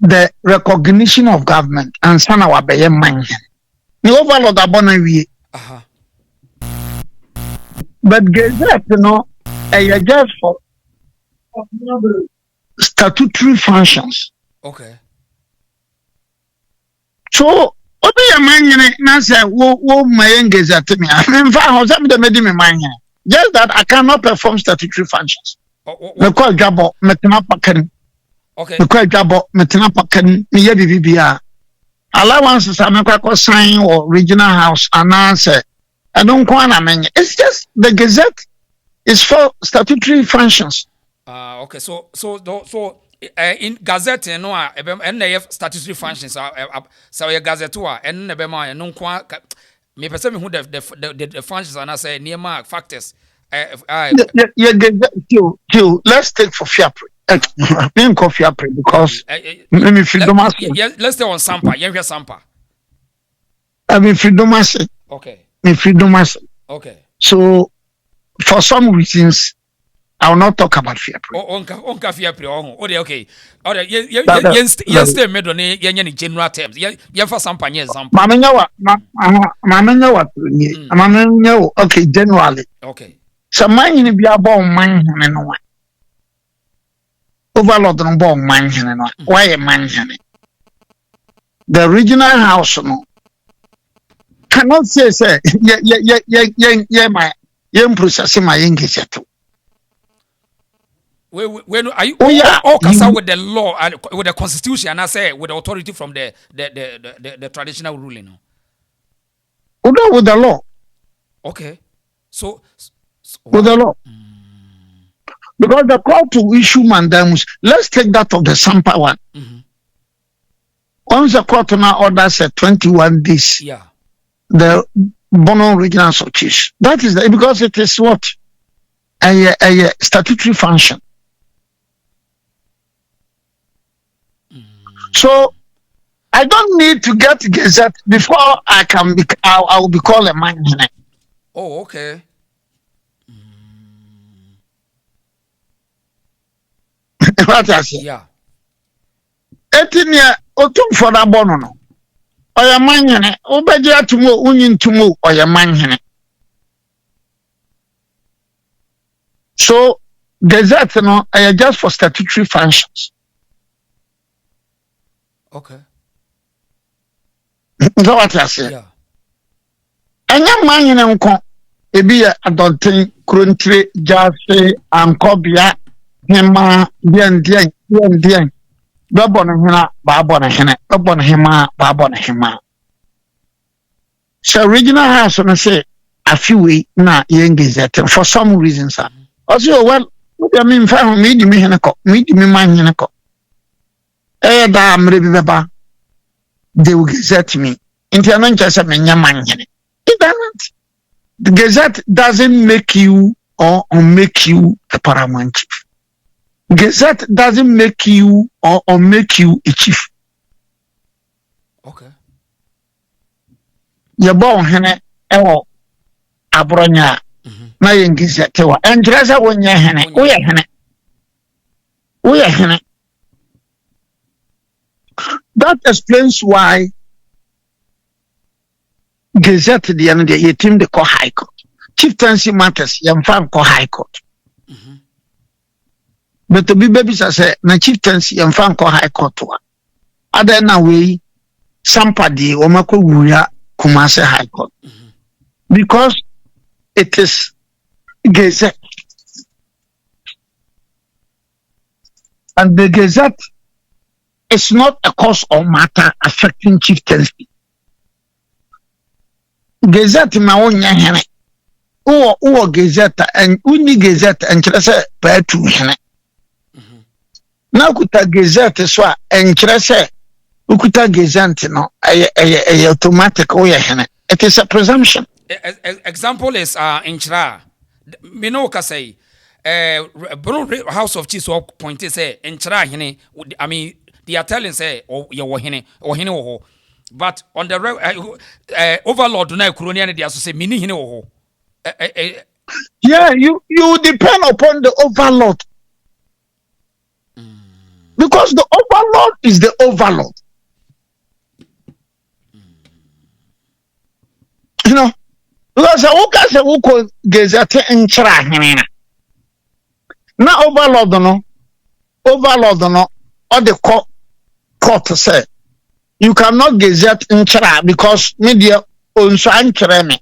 the recognition of government and son our beye man. The overlord abona we. But Gazette, just for statutory functions. Okay. So, obi a man na say wo my Gazette me. In fact, I was the me man. Just that I cannot perform statutory functions. Because jabo metena paken. Okay. Because jabo metena paken me bibia. Allowances are not sign or regional house and answer. I don't want to mean it's just the Gazette is for statutory functions. Okay. So in Gazette no and they have statutory functions. So your Gazette and nebema no kwa me person who the functions and I say near mark factors. Let's take for Fiapre. Being coffee because let me freedom. Let's stay on Sampa. Yeah, Sampa. I mean freedom. Okay. Freedom. Okay. So, for some reasons, I will not talk about Fiapre. Onka Fiapre. Okay. Yes, stay made on any general terms. Yeah, for some panyes. Mamma, okay, generally. Okay. So, mine in be a born man and one. Overlord and born man and one. Why a man? The regional house, no. Cannot say my process my English at all. When are you all concerned with the law and with the constitution and I say with the authority from the traditional ruling? With the law. Okay. So with the law. Because the call to issue mandamus, let's take that of the Sampa one. Once the court now orders 21 days. Yeah. The Bono regional sh0cks. That is because it is what a statutory function. So I don't need to get Gazette before I will be called a man. Oh, okay. What I say? Yeah. 18 year otum for that Bono no. Oya manhene obedia tumo unyin tumo oya manhene So gazette no just for statutory functions. Okay. So what I say? Yeah. Anya man yin nko ebi ya adonten krontre jase ankobia hema bien babon hena babon hena babon hema babon hema. So original house no say afiwe na yen gazette for some reasons. Also well I mean fa me di me hena ko me di me man hena ko. Da mre bi beba they will gazette me. Inti anan chase me nyaman hena. It doesn't. The Gazette doesn't make you or make you a paramount chief. Gazette doesn't make you or make you a chief. Okay. Your Boahen ewo abronya na yen Gazette wa. And Dressa when ye hene. We are hene. That explains why Gazette the end of the team they call High Court. Chieftaincy matters, young fan call High Court. But to be babies, I say, na chieftaincy young fan call High Court. Other na way, somebody or Mako Wuya Kumase High Court. Because it is Gazette. And the Gazette is not a cause or matter affecting chieftaincy. Gazette ma wonya hene uwo gazette and uni gazette and chrese pa tu hene na kuta gazette so and chrese ukuta gazette no ay automatic wo hene. It is a presumption. Example is in Chira me no ka say Bono House of Chiefs point say in Chira hene. I mean they are telling say your hene or hene wo. But on the overlord na Kuronian they also say mini hine wo. Yeah, you depend upon the overlord. Because the overlord is the overlord. You know, because I will Gazette in Chira. Now overlord no, or the court say. You cannot gazette in Chira because media owns me.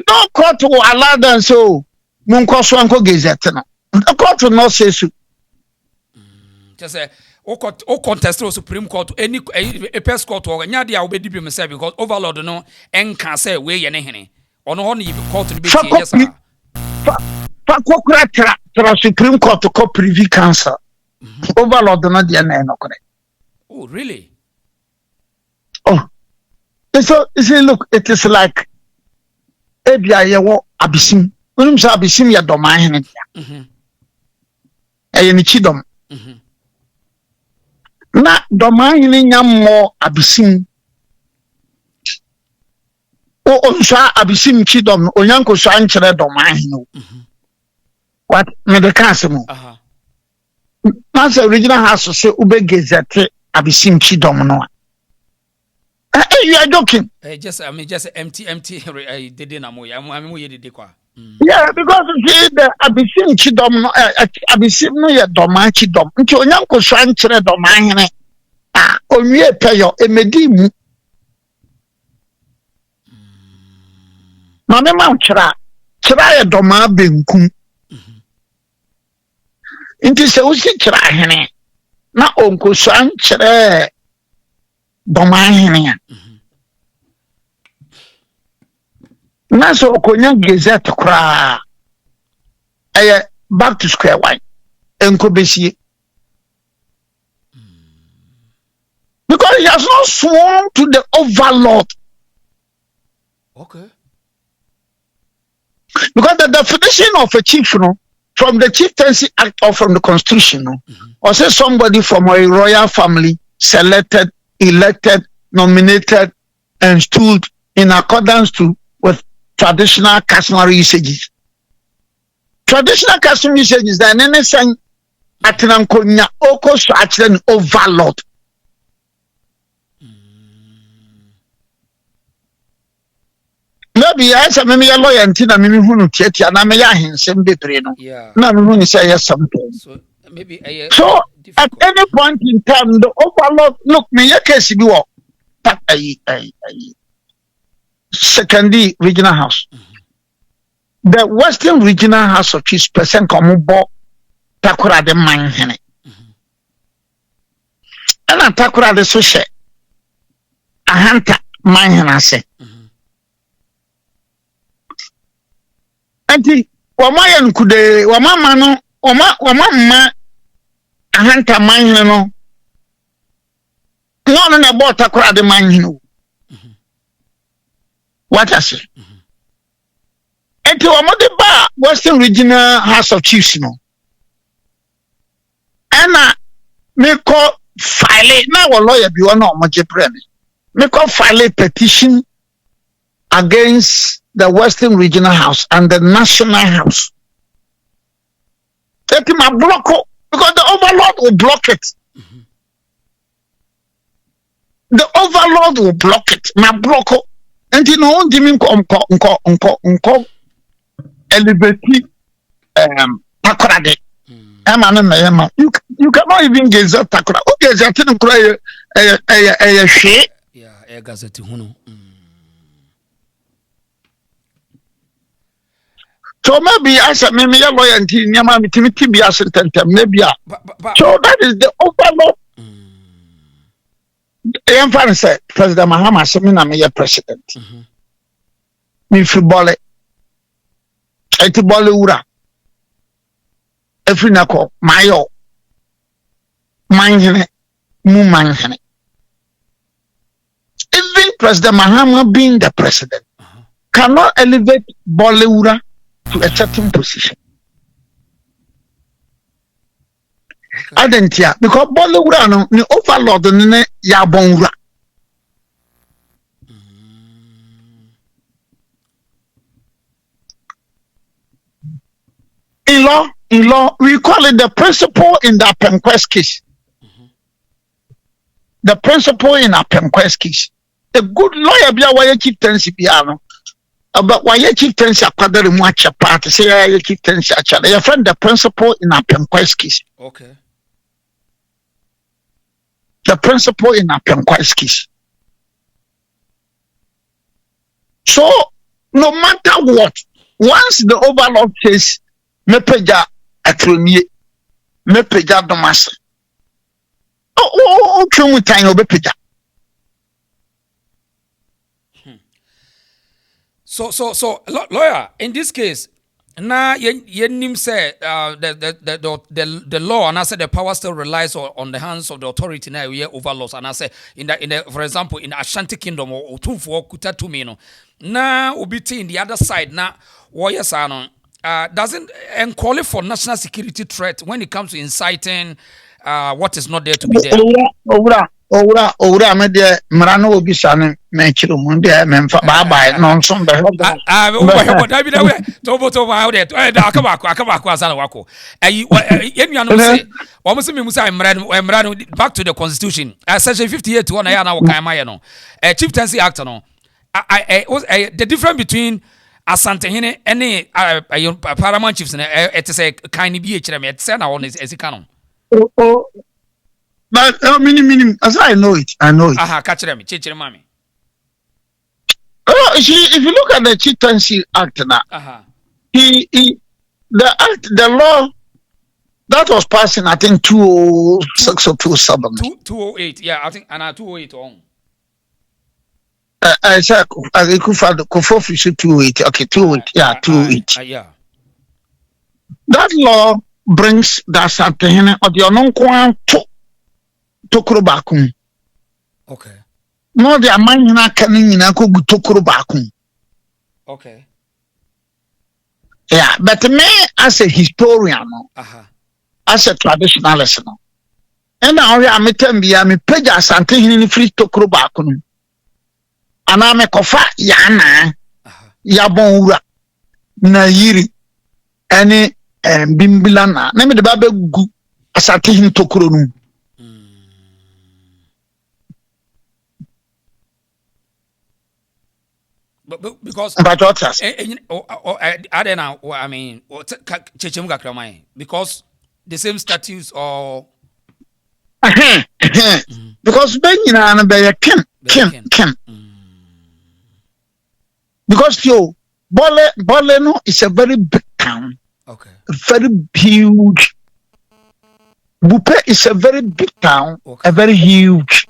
No court will allow them so Munkoswanko gazette. The court will not say so. Just say, o contest Supreme Court, any a press court or any idea will be deep myself because overlord no and can say way and any. Or no only court to be yes. Supreme Court to call privy council. Overlord not the end. Oh, really? Oh, so look, it is like Ebia yawo abisim. Unum sa abisim ya Dormaahene dia. Ni chidom. Na Dormaahene nya mo abisim. O onsa abisim chidom onyanko so ankyere Dormaahene. What me the kasemo? That's the original house to say ube gazette abisim chidom no. You are joking. Just empty. Did na mo ya. I mean, we did kwa. Yeah, because you see the abisim chidom no. Abisim no ya Dormaahene chidom. Nti onyanko so ankyere Dormaahene. Onwie peyo emedi mu. Na me ma chira ya Dormaahene benkum. Nti se usi chira hene. Na onko so ankyere Dormaahene. Na so okonya gazette kra back to square one enko besie because he has not sworn to the overlord. Okay. Because the definition of a chief, from the Chieftaincy Act or from the Constitution, or say somebody from a royal family selected, elected, nominated, and stood in accordance with traditional customary usages. Traditional customary usages that anything atinankonya oko so actually overlord. maybe I say me lawyer ntina me hunu tiatia na me ya hensem bebre no na me hunu say yes something so maybe so at any point in time the overlord look me your case bi wo secondary regional house the western regional house of chiefs person come bo takura de man hene ana takura de so she ahanta man hene ase anti wama yan kude wama mano wama ma ahanta man hene no na bo takura de man hene what I say enti wama de ba western regional house of chiefs no ana me ko file na wo lawyer bi wo na o moje prem me ko file petition against the western regional house and the national house take my block because the overlord will block it the overlord will block it my block and you know ndimi nko elevate takorade you cannot even get takora okay that no kura hwe yeah gazette hunu so maybe as a me lawyer nti nyama mitimi bi asententem maybe so that is the overlord fan say President Mahama asemi na me president me football eti ball ura Efrinako, Mayo, Manhene, Mumanhene. Even President Mahama being the president cannot elevate Bolleura to a certain position. I didn't hear because Bolleura no ni overlord ne Yabonura. In law, we call it the principle in the Penquest case. The principle in a Penquest case. A good lawyer be a wire chieftaincy piano. About why your chieftaincy a quadri much a part, say your chieftaincy actually. Your friend, the principle in a Penquest case. Okay. The principle in a Penquest case. So, no matter what, once the overlord says, mepeja atronie mepeja domas twemu tan obepeja so lawyer in this case na yenim say the law and I say the power still relies on the hands of the authority now we overlords and I say in the for example in Ashanti kingdom or tumfo kuta tumi no na obiti in the other side na warriors are doesn't and call it for national security threat when it comes to inciting what is not there to be there. Owura me de mrano obi sane me chiro mu de me mfa bye no nso be ho da bi da we to how there da akabako asana wako yenuano say o mo se me musa emrano back to the constitution section 58 to one ya na wo kan maye no chieftaincy act no the difference between Asantehene any paramount chiefs it is a kind of BH it say na one is canon. But meaning as I know it. Aha, catch them, chichire mami. If you look at the Chieftaincy Act now, the law that was passed in I think 206 or 207. 208, yeah, I think and 208 on. I said I could find the 208. Okay, 208. Yeah, 208. Yeah. That law brings that Asantehene or the non to Kurubakum. Okay. No, the Amana coming in a go to Kurubakum. Okay. Yeah, but me as a historian, as a traditionalist, and now I'm a Tembia, me pledge Asantehene free to Kurubakum. And I'm a kofa yana yabonura na yiri any bimbilana name the babe gu asate hin tokuro nu because But what else? I don't know. I mean, because the same status or Because Benina and Bay Kim. Because Boleno is a very big town. okay. Very huge. Bupe is a very big town, a very huge.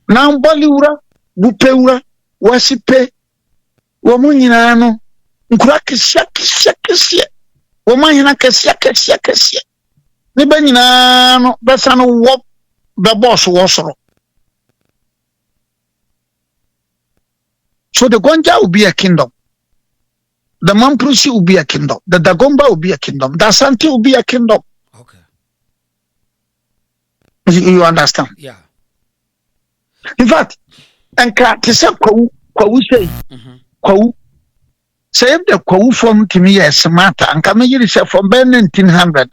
Now Boliura, Bupeura, Wasipe, Womunino, Nkrakishakia, Womanina Kasia. Nibenino, Besano wop the boss was. So the Gonja will be a kingdom. The Mamprusi will be a kingdom. The Dagomba will be a kingdom. The Ashanti will be a kingdom. Okay. You understand? Yeah. In fact, and to say Kwawu say Kwawu. Say if the Kwawu form to me as matter and come here say from 1900,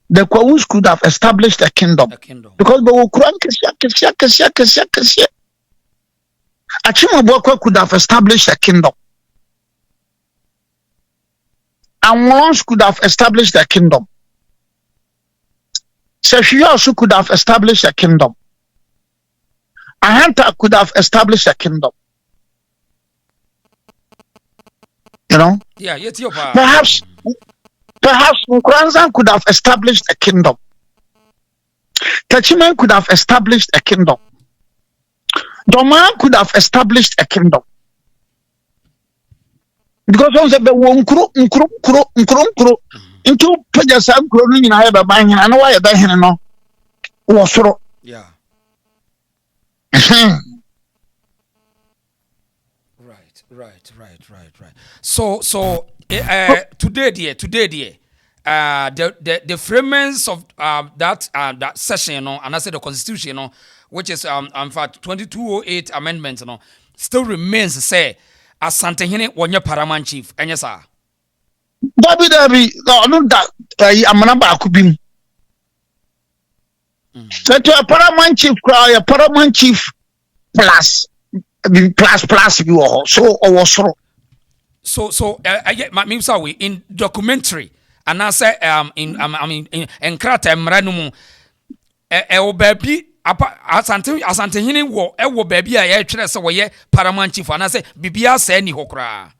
the Kwawus could have established a kingdom. Because the Ukran Kisia. Achimabwakwa could have established a kingdom. And once could have established a kingdom. Seshi also could have established a kingdom. Ahanta could have established a kingdom. You know? Yeah, it's your part. Perhaps Nkranza could have established a kingdom. Tachiman could have established a kingdom. Dormaahene could have established a kingdom. Because on the nkru into Pajasan Crony in Iowa buying and why I no was yeah. Right. So today dear, the framers of that session, you know, and I said the constitution, you know, which is in fact 2208 amendments, you know, still remains to say Asantehene wonye paramount chief, and yes sir. Dabi, no that amana ba kubim. So to a paramount chief cry, a paramount chief plus you all so or so I get my means in documentary and I say in krata mranumu o baby Asantehene wo baby a twere se wo ye paramount chief and I say bibia say ni hokra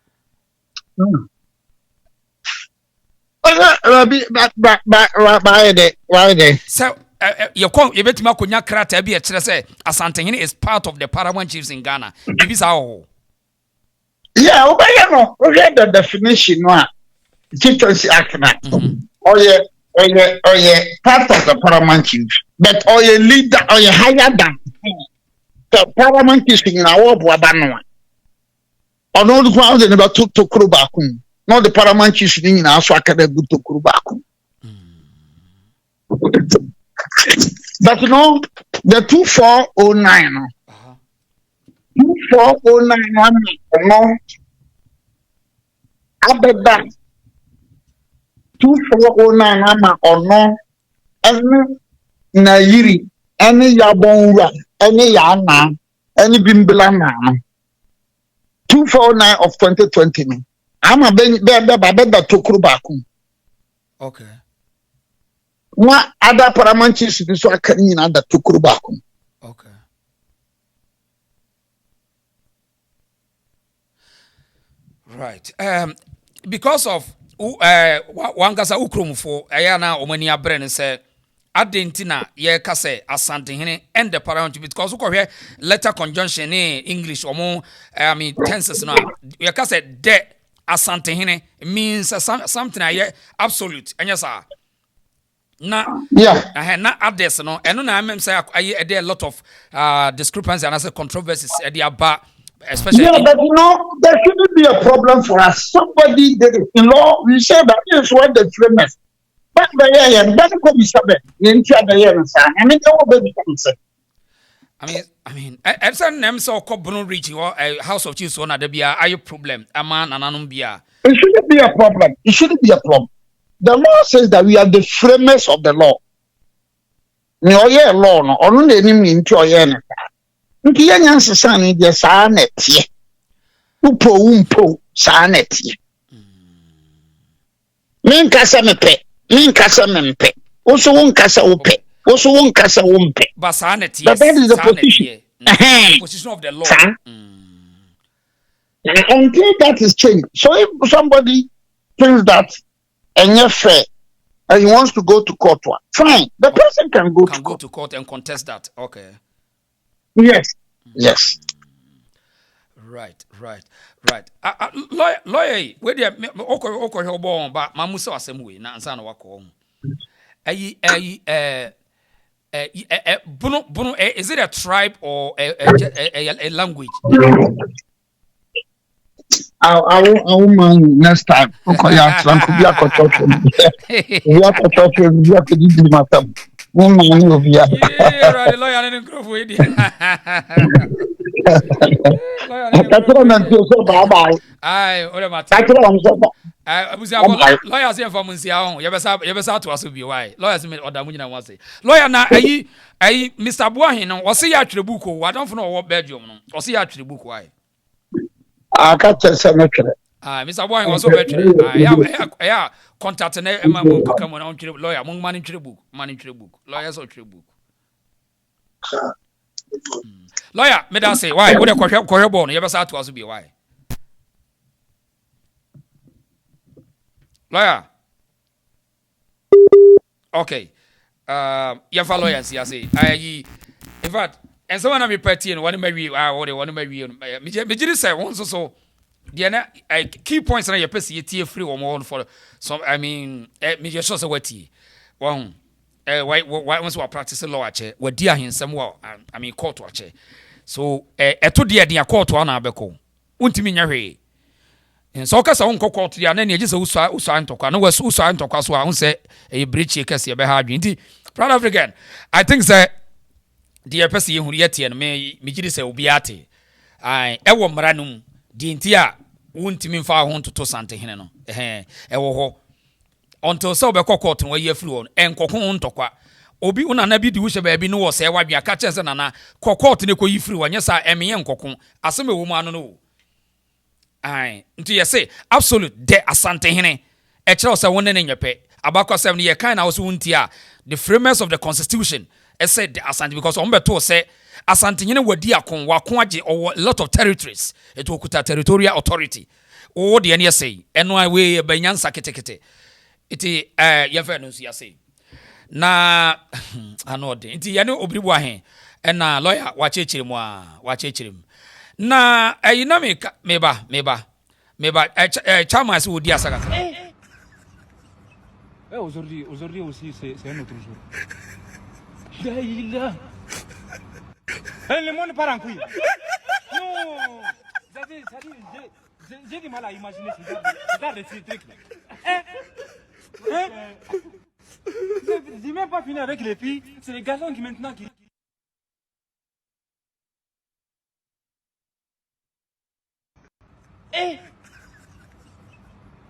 why they so you betima konya krata bi e twere se Asantehene is part of the paramount chiefs in Ghana bibi sa ho. Yeah, we get the definition no Chieftaincy Act na. Or yeah, part of the paramount chief, but or a leader or a higher than the paramount chief in our Boabano. Or no, the ground never took to Krubakum. No, the paramount chief in our Swaka good to Krubakum. But no, the 2409. 2409 no. Abeda 2409 ama ono ene na yiri ene yabonwa ene yana ene bimbila na 249 of 2020 no ama beda tokuru baku. Okay. Wa other paramount chiefs so akani na da tokuru baku. Okay. Right. Because of wangasa ukromfo ayana omani abrene say adentina ye ka say Asantehene and the paramount because we letter conjunction in English I mean tenses no ye ka say de Asantehene means something absolute and yes na yeah na others no eno na am say a lot of discrepancy and I say controversies at the about especially but you know there shouldn't be a problem for us. Somebody did it in law. We say that is what the framers. But the year and that's what we said. I mean, I've said them so called Bono reaching or a house of chiefs one at the beer. Are you problem? A man and anum beer. It shouldn't be a problem. It shouldn't be a problem. The law says that we are the framers of the law. No, yeah, law, no, only any mean to your Nkiyanyan Sasani, the Sanet. umpo saneti. Men kasa mepe, men kasa mempe. Also one kasa upe, also one kasa umpe. But sanity, But that is the position. The position of the law. Until that is changed. So if somebody thinks that and you're fair and he wants to go to court, fine. The person can go to court and contest that. Okay. Yes. Yes. Right. Lawyer, where the okay born, but Mamusa assembly, Nansan Wako. Bono, is it a tribe or a language? I will mind next time. Okay, lawyers here for Munsia, you better to us be why. Lawyers made order Munina was say. Lawyer now, Mr. Boahen, was he actually book? I don't know what bedroom, or see actually book why. I can't tell Senator. Mr. Boahen was so better. Yeah, contact an MMO to come on lawyer, money to the book, lawyers or true book. Lawyer, may I say why? Would a quarter bone, you better to us be why. Lawyer. Okay. You follow us, I say. In fact, and someone of me petty and one maybe want to marry. Me just say once so. The key points na your person you free or more for some. I mean, me just show what tea. One, why once we practicing law che, we dear him somewhere. I mean court che. So, to dear court one abeko. Untimi nyare. And so kasa on court ya na just usa ntokwa no was usa ntokwa so a say e breach kase e be ha adwinti proud African I think say the person hu yete no me gidi say obi ate ai e wo mranum di nti a wontimi mfa ho ntoto Santehene no e wo ho until so be court no ye flu on enkokon ntokwa obi una na bi di wo hye ba bi no wo say wadwe aka chese na court ne ko yi flu wanye sa emeye nkokon asem e wo mu anu no. Aye, nti you say absolute de Asantehene. E kire say won ne nyepe. Abakwa 7 year kind na also wuntia. The framers of the constitution said the Asante because on beto say Asantehene wadi akon age or a lot of territories. It will kuta territorial authority. O de ene say eno we be nyansa ketekete. Iti ye fa no so say. Na anode. Nti ye ne Obiri Boahen na lawyer wa chechire mu na ayina meba chama se odi asaka aujourd'hui aussi c'est un autre jour. Là. Le monde part en couille. Non. J'ai du mal à imaginer regarde ces trucs là. J'ai même pas fini avec les filles, c'est les garçons qui maintenant qui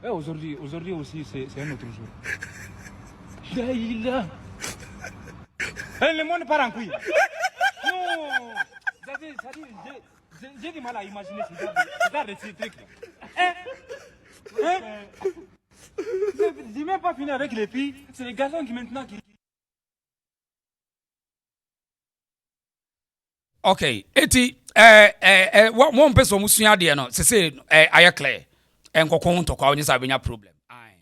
aujourd'hui aussi c'est un autre jour. Là. Le monde part en couille. Non. J'ai du mal à imaginer regarde ces trucs là. J'ai même pas fini avec les filles, c'est les garçons qui maintenant qui Okay, eti one person musua de no se say aya clear enkokon to kwa onye sa benya problem. Ai.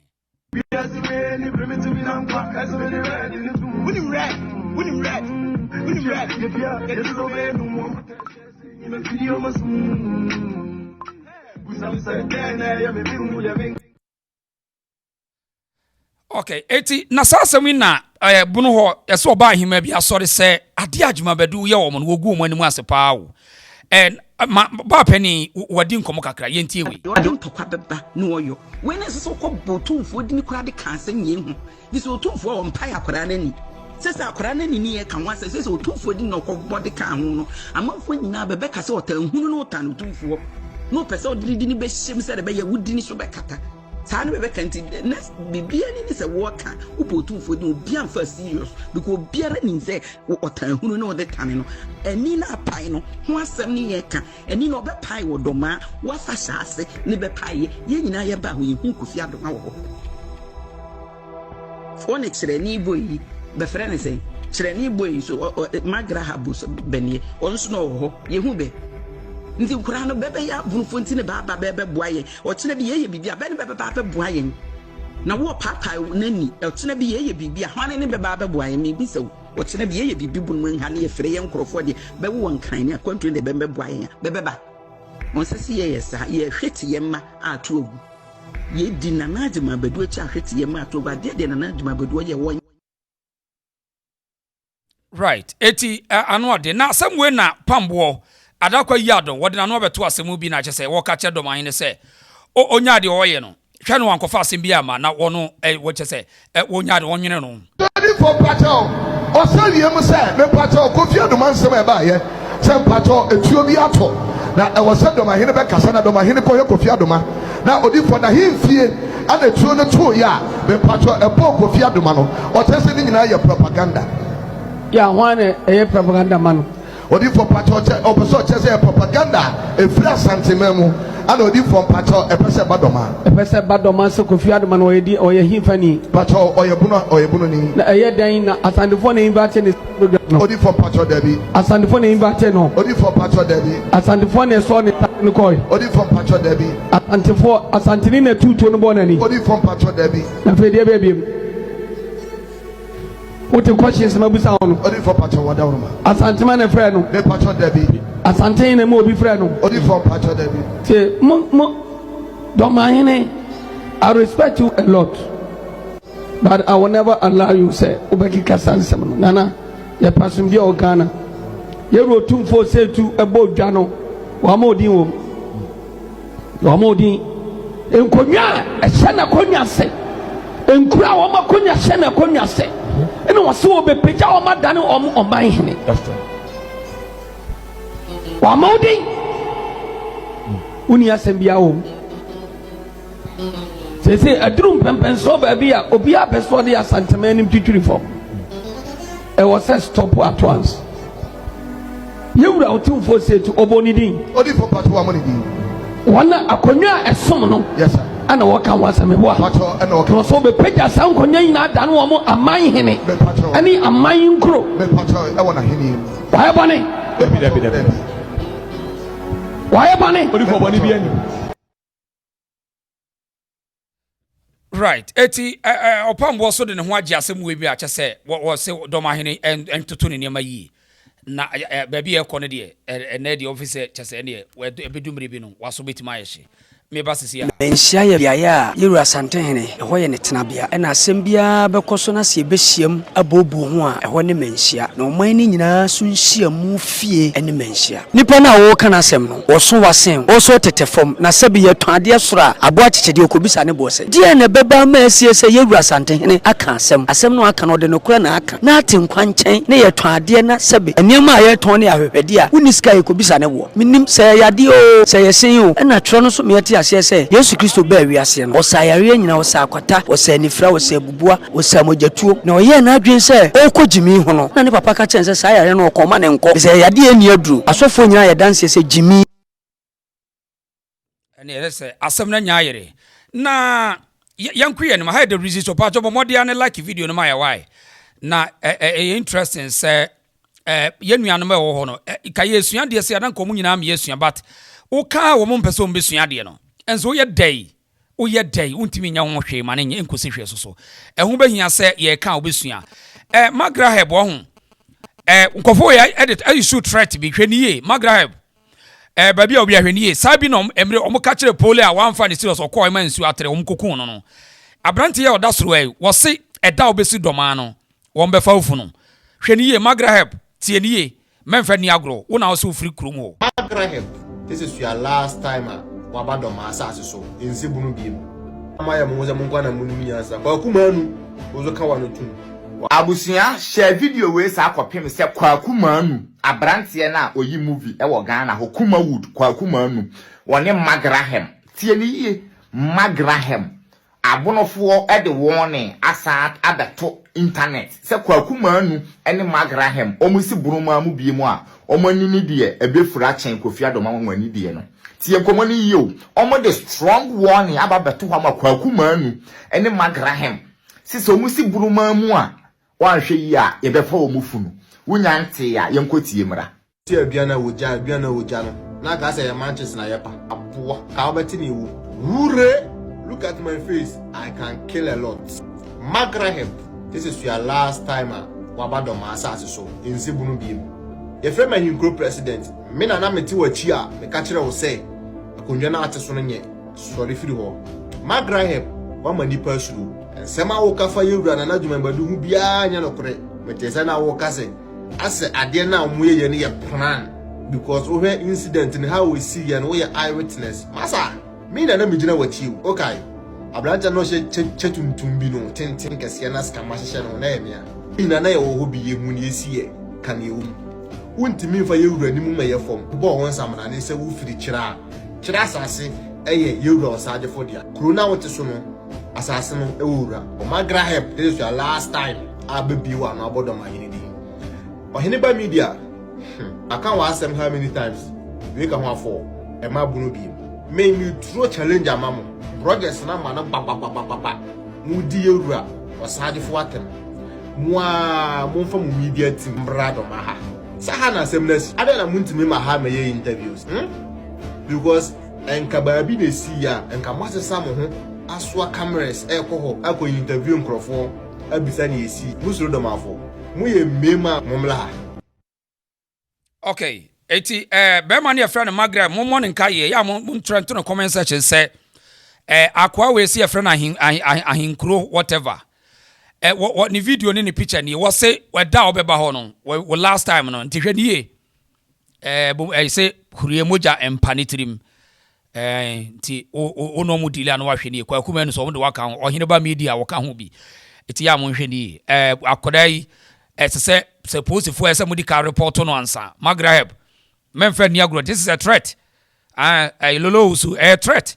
Okay, eti na sasemi na Bono ho eso oba ahima bi asori se ade adwuma bedu ye wo no wogu mo animu asepa wo ba pani wadi nkomo kakra ye ntie we ade ntokwa beba no oyo we na so ko botumfo di ni kura de kansa nye hu bi so otumfo o mpa akora na ni sese akora na ni ni ye kan wa sese otumfo di no ko body kan hu no amafo nyina bebe ka se otan hu no otan otumfo no pese odiri di ni be hyem se de be ye wudi ni so be kata saa ne bɛka nti next bibia ni sɛ wɔka ubotumfo de obia mfa serious because obiara nim sɛ ɔtanhunu ne ɔde tane no ani na apae no ho asɛm ne yɛka ani na ɔbɛpae wɔ dɔma wafa hyase ne bɛpae yɛ nyinaa yɛba ho yɛhu Kofi Adoma wɔ hɔ fo ne kyerɛni boyi bɛfrɛ ne sɛ kyerɛni boyi so magra habus bɛnie ɔnso na wɔ hɔ yɛhu bɛ nti kura no bebe ya bunfo nti ne baba bebe boaye o kire bi ye bibia be ne bebe baba boaye na wo papa nani o kire bi ye bibia hwane ne bebe baba boaye me bi so o kire bi ye bibi bunu nha ne ye fere ye nkrofo de be wo nkran ne akwantu de bebe boaye bebe ba on sesi ye yesa ye hwete ye ma ato ogu ye di na najima bedu achi hwete ye ma ato ogu de na najima bedu ye wo right eti anu ade na samwe na pambo adakwa yado wode na no beto asemu bi na kyese wo ka che Dormaahene se onya de oye no hwe no wankofa asem bi ama na wono wo kyese wonya de wonwene no Ready for patrol o say yem say me patrol Kofi Adoma nsem e ba ye say patrol etuo bi ato na e wo say Dormaahene be kasa na Dormaahene ko ye Kofi Adoma na odi for na himfie ana etuo no to ya me patrol e bo Kofi Adoma no o tese ni nyina ye propaganda ya hwane e propaganda man odi for patrol o person say propaganda e free Asante memu ana odi for patrol e pese badoma so Kofi Adoma no ye di o ye himfani patrol o ye bunu ni na ye dan na asandefo na invite ne odi for patrol Debbie asandefo na invite no odi for patrol Debbie asandefo na so ne koy odi for patrol Debbie asantini na tutu no bonani odi for patrol Debbie na fe de bebiem what the questions mabusa on odi for patrol Wadauruma asantima na frɛ no de patrol Debbie asantini na mo obi frɛ no odi for patrol Debbie say mo Dormaahene, I respect you a lot, but I will never allow you say ubeki kasan semno nana ya pasum bi ogana ye rotum fo say to ebo dwano wa modin enkonya e hye na konya se enkura wo makonya hye na konya se ene wo se obepeja wo madane Omahene wa modin uni asembia wo say adrum pempen so ba bia obi abeso de asantemenim titwiri form e was say stop at once you wura otum fo say to obonidin odi for patrol amonidin wana akonwa esom no yes sir ana waka wasame bo patrol ana waka so be peja san konwa nyina da no mo Amahene ani aman nkro me patrol e wona hene why bone why bone odi for bone bi ani right eti opambo so de ne ho agi asem we bi a kyese wo se Dormaahene entoto ne nema yi na ba bi e ko ne de na de officer kyese ne ebedumre bi no waso betima ayehye me ba sisi ya enhia ya biaya yeru Asantehene eho ye ne tenabia na asem bia bekoso na se behyiam abobu ho a eho ne menhia na oman ni nyina so nhyiamu fie ene menhia nipa na wo kana asem no wo so wasen wo so tetefom na sebi ye twade soro abo akyekede okobisa ne bo se die na beba ma asie se yeru Asantehene aka asem no aka no de no kura na aka na atenkwa nkyɛn ne ye twade na sebi eniema a ye ton ne ahwehwede a uniska ekobisa ne bo minim se yade o se ye sen o na tro no so me ati ase Yesu Kristo ba wiase no osayare nyina osakwata osanifra osabubua osamojatuo na oye na adwen se okojimi ho no na ne papa ka kyense sayare no okoma ne nko se yade ani aduru asofo nyina ye danse se jimi ene ese asem na nyaayere na yankuye no ma ha the reason so pa jobo modia ne like video no ma ya why na interesting se yenuano ma wo ho no ka yesua de se adan komu nyina ma yesua but wo ka wo mo mpese wo mbesua de no enso ye day untimi nya ho hwe ma ne enkosi hwe so ehu behia se ye ka obesua magraheb wo ho nkofo ya edit issue threat bi hwe niye magraheb baby obi ahwe niye sabi no emre omuka kire pole a wanfa ne serious okọ ema nsu atere omkokun no abrante ye oda soro wo se eda obesi doma no wo mbefa ufu no hwe niye magraheb tie niye memfa ni agro wo na wo se ofiri krum ho magraheb this is your last time wabadoma asase so ensebunu biem amaya muze munkwana munum nyasa kwakumanu ozo kawano tum abusia share video we sa akopem se kwakumanu abrante na oyi movie e wo Ghana Hokumawood kwakumanu woni magraheb tie ni ye magraheb abonofo e de warning asa abeto internet se kwaku manu ene magrahem omusi buruma mu biemu a omanini de ebefura chen Kofi Adoma wanwani de no tie komoni yiyo omo de strong warning ababeto ho ma kwaku manu ene magrahem sise omusi buruma mu a wanhwe yi a yebefa omufunu wunya nte ya yenkotie mra tie biana woja no na ga say Manchester na yepa aboa ka obeti ni wu wure. Look at my face. I can kill a lot. Magrahem, this is your last timer. Wabadoma asase so. Insi bunu biem. Your friend my Hinkro president. Me na meti wachia. Me kachira wo say. Akonwa na ate so nye. Sorry firi ho. Magrahem, wa mani persuru. Ensema wo kafa yewura na nadwuma badu hu bia nya nokore. Metese na wo kase. Ase ade na omoye ye ne ye plan because we incident in how we see and we are eyewitness. Masa me na mijina wachi okay abranja no chetuntum bi no tenten kase na skama hye no na emia ina na ye wo bi ye mu ne esie kan ye wo untimi fa ye wura ni mu ma ye fom bo won samana ne se wo firi kira asase eye ye wura osaje fodia corona wote so no asase no e wura o Magrahem this is your last time abebi wa na Dormaahene di ohene ba media aka wa asem how many times we ka ho afọ e ma bunu bi may me throw challenge amamo brothers na ma na papa mudi yewura osaje fo atem moa momfa mu media team brado ma ha saha na semness ada na muntimi ma ha me interviews because enka baabi na si ya enka masesa mo ho aswa cameras ekoho akọ interview nkrofo abisa na esi musuro domafo mu ye mema momla. Okay, eti Bema ne friend Magrahem mo morning ka ye ya mo trento no comment section say akwa we see a friend ahinkro whatever what ni video ni picture ni wo say we da obeba ho no we last time no ntihwe ni ye say kurie moja empanitrim nti ono mu dile anu wahwe ni kwa kuma no so mo de waka ho ohine ba media wo ka ho bi eti ya mo hwe ni akodai say suppose for somebody can report on answer Magrahem Memphis Niagro, this is a threat. A lolo so a threat.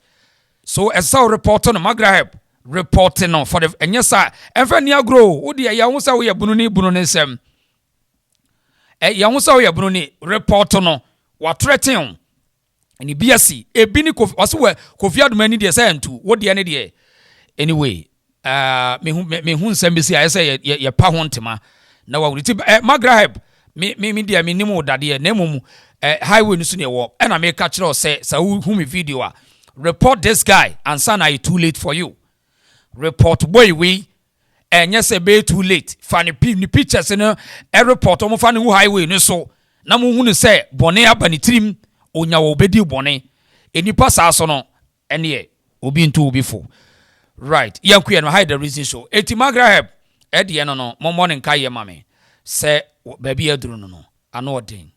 So as so report on Magrahem reporting on for the and yes sir Memphis Niagro odi ya hunsa we bununi sem ya hunsa we bununi report on what threaten and the BSc e bini Kofi Adoma ni de say ntu wodi ene de anyway me hun sem bi say ye pa ho ntema na wa wuriti Magrahem me dia me nimu dade na emum highway nusu ne wo and I make catch say who me video report this guy and son I too late for you report boy we and yes be too late fan ni pictures no report o mo fan who highway no so na mo hunu say bone abani trim onya wo bedi bone enipa sa so no ene obi ntu obi fo right yanku no hide the reason so eti Magrahem de no mo morning ka ye mame say baby aduru no ano odin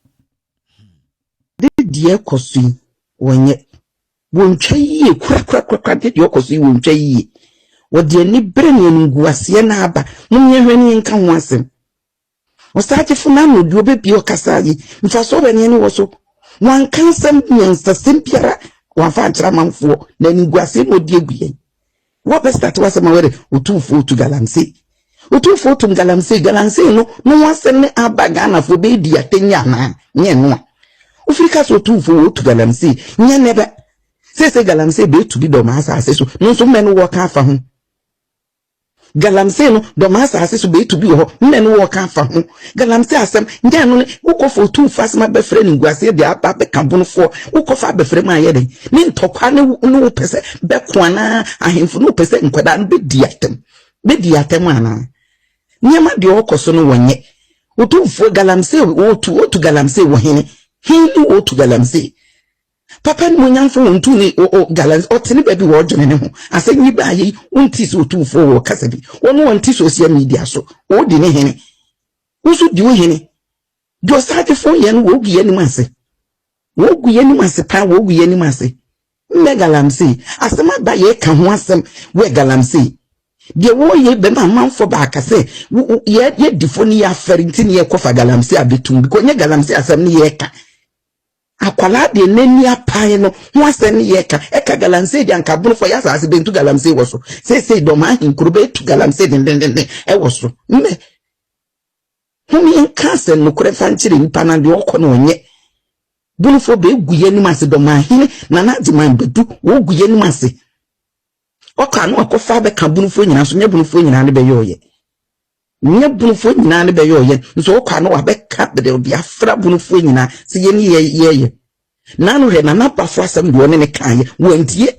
de kosu wonye wontwa yie kura de kosu wontwa yie wode ani bere ne nguase na aba munye hwani nka ho asem wosaje funa no de obebi okasa yi mfa so bane ne wo so wan kansam nyansa sempiara wan fa ntra manfo na nguase no de aguye wo be start wasema were otufo otu galamse otufo otu galamse no wasem ne aba Ghana fo be di atenya na nye no Ufrika so otufo otu galamse nye nebe se galamse be tu bi Dormaahene asase so nso menu wo ka afa ho galamse no Dormaahene asase so be tu bi ho menu wo ka afa ho galamse asem nya no ukofo otufo asema be frɛ nguase de aba be kabonfo ukofa be frɛ ma ye de ni ntokwa ne wo pese be koana ahemfo no pese nkwada no be diatem ana nyama de okoso no wonye otufo galamse otu galamse wo hene hili otu galamse papa ni munyamfo wontu ni galamse otene baby wo dwene ne ho asanyi ba yi wonti so otufo wo kasa bi wono wonti social media so odi ne hene usu di wo hene do sade fo ye no wo guye ni mase pa wo guye ni mase me galamse asema ba ye ka ho asem we galamse de wo ye be manfo ba aka se ye difo ni ya ferinti ni ye kofa galamse abetum bi ko nye galamse asem ni ye ka akwala de nani apae no ho asem ye ka eka galamsey de anka bono for yasa ase bentu galamsey wo so say Dormaahene kurube tu galamsey den e wo so me humi enka no kure fanchire nipa na de okọ na onye bono for be guye ni mase Dormaahene na na di man bedu wo guye ni mase okọ na okofa be ka bono for nyina so nye bono for nyina ne be yoye nye bunufo nyina ne be yoye nso okwa no wabeka de obi afra bunufo nyina se ye ni ye na no he na napafo asem de one ne kan ye wantie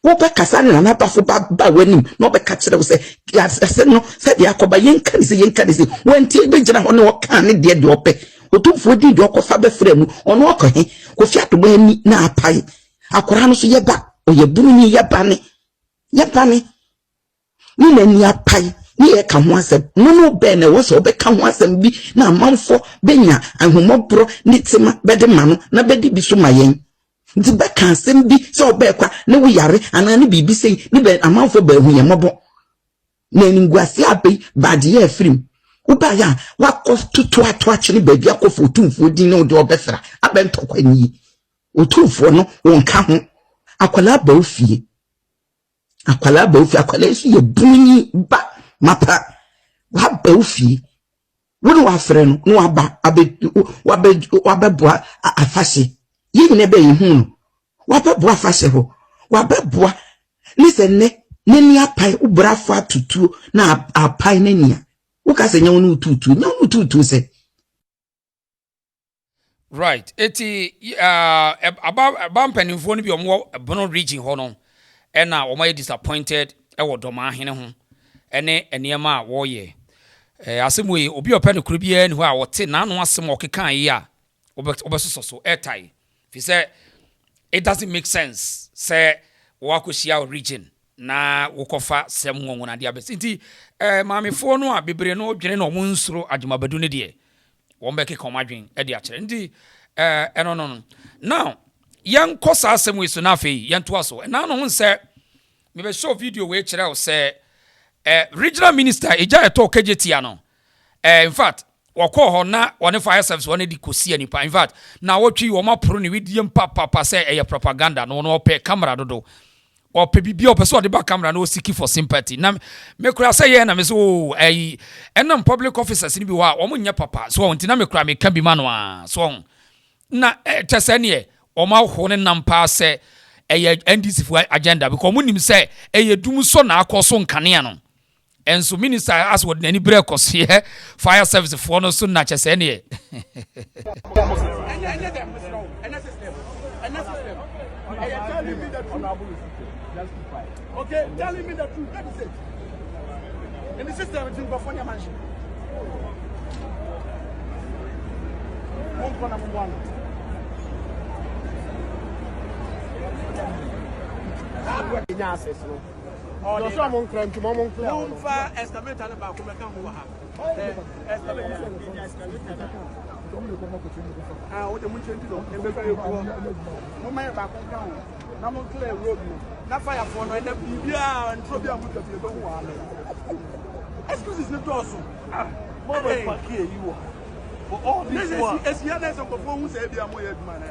wo be kasa ne na napafo ba wanim no be ka kire wo se ase no se de akoba yenka ne se wantie be gina ho ne wo kan ne de ope otumfo di de okofa be fra mu ono okọ he ko fi atomo ani na apai akora no so ye ba oye bunu ni ye ba ne ni na ni apai ni e ka ho asem no be na wo so be ka ho asem bi na amanfo benya ahomobro ni tema bede ma no na bedi bi so mayen nti be ka asem bi so be kwa ne wo yare ana ne bibi sei ni be amanfo ba hu ye mobo na ninguase abai bade ye afrim wo ba ya wa ko tutu ato akire ba bia ko fotumfo din no de obefra abentokwa ni otumfo no won ka ho akwala ba ofie akwala su ye bunyi ba mapa wa ba ofie wonu wa frɛ no no wa ba afahye yi ne be yihu no wa ba boa afahye ho wa ba boa listen ne ni apai ubrafo atutuo na apai na nia wo ka se nyawo no tutu se right eti about mpanimfo no bi omwo Bono region ho no ena omay disappointed ewo Dormaahene ho ene eniema wo ye asemu yi obi opa ne kuro bia ni ho a wote na no asem okekan yi a obesoso airtime fi say it doesn't make sense say wakoshia region na wokofa sem ngongo na dia bes nti maamefo no a bebre no dwene no mo nsuro adwumabadu ne de wo mbeke komadwen e de a kire nti no now yan kosa asem we so na afei yan to aso na no hun se me be show video we kire o se regional minister eja eto KJT ano in fact wako ho na one fire service one di kosi nipa in fact na wotwi wo mapro ne widiem papa se eye propaganda no no ope camera dodo ope bibia ope so de ba camera no seek for sympathy na me kura say ye na me so enam public officers ni bi wa o munya papa so wonti na me kura me ka bi ma no a so na tesene o ma ho ne nampa se eye NDC fu agenda because munim say eye dum so na akoso nkane no enso minister as word nani break us here fire service for no so na chesene okay, telling me the truth. That is it. In the system, it's in California mansion. One. Oh, so I'm on crime to mom on clear. Estimate and about come what the munch into I'm on clear road. Not fire for no and Trobia excuses not also. More here you are. For all this one. As the others of the phone who said they are more man.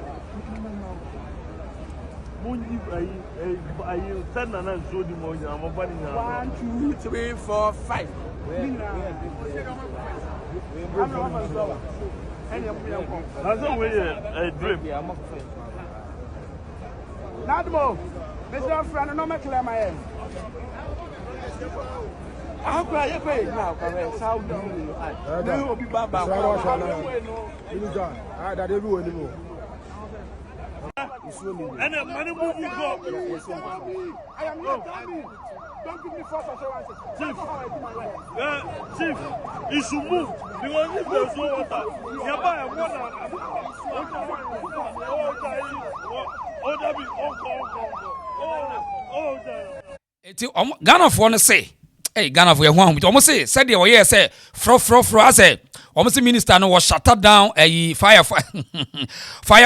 I send an show the morning. I'm a 1, 2, 3, 4, 5. That's a way a drip. Not more. Mr. Friend, no make clear my head. I'll cry a pay now. How do you will be back? I don't do anymore. And the money will go. I am not dummy. Don't give me false assurances. Chief, you should move because if there's no water, you buy a water. Ghana for no say, hey, Ghana for your one, almost say, said the way say, fro, I say, almost the minister no was shut down a fire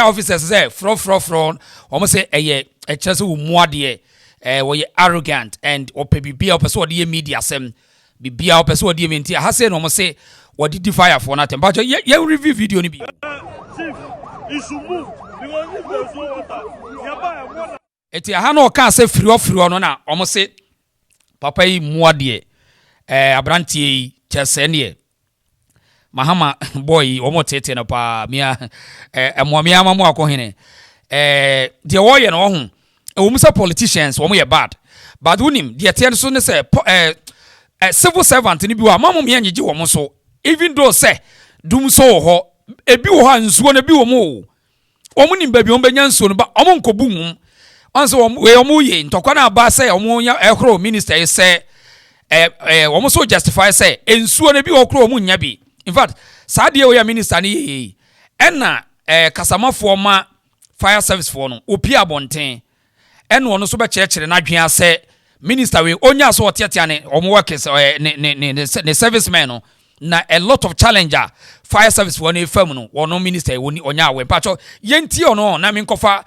officers say, fro, almost say a chance who more dear, were arrogant and or maybe be up as what the media sem be up as what the media has said, almost say, what did the fire for nothing, but yeah, review video. Chief, you should move Because if there's no water, nearby water. Eti aha na oka ase firi no na omo se papa yi mua de abrantie yi chese ne mahama boy omo tete na pa mia emomia mamu akohene de wo ye no ho omo se politicians omo ye bad but unim de te so ne se civil servant ni bi wa mamu me anyigi wo mo so even though say dum so ho ebi wo ha nsuo na bi wo mo omo nim ba bi omo benya nsuo no ba omo nkobu mum onso we omo ye ntokwa na ba say omo nya ehro minister say omo so justify say ensuo na bi wo kro omo nya bi in fact saade we ya minister ni enna kasamafo ma fire service for no opi abonten eno no so be cherechere na dwen ase minister we onya so otetea ne omo workers ne servicemen no na a lot of challenger fire service for no fam no wono minister woni onya awe pacho yenti ono na me nkofa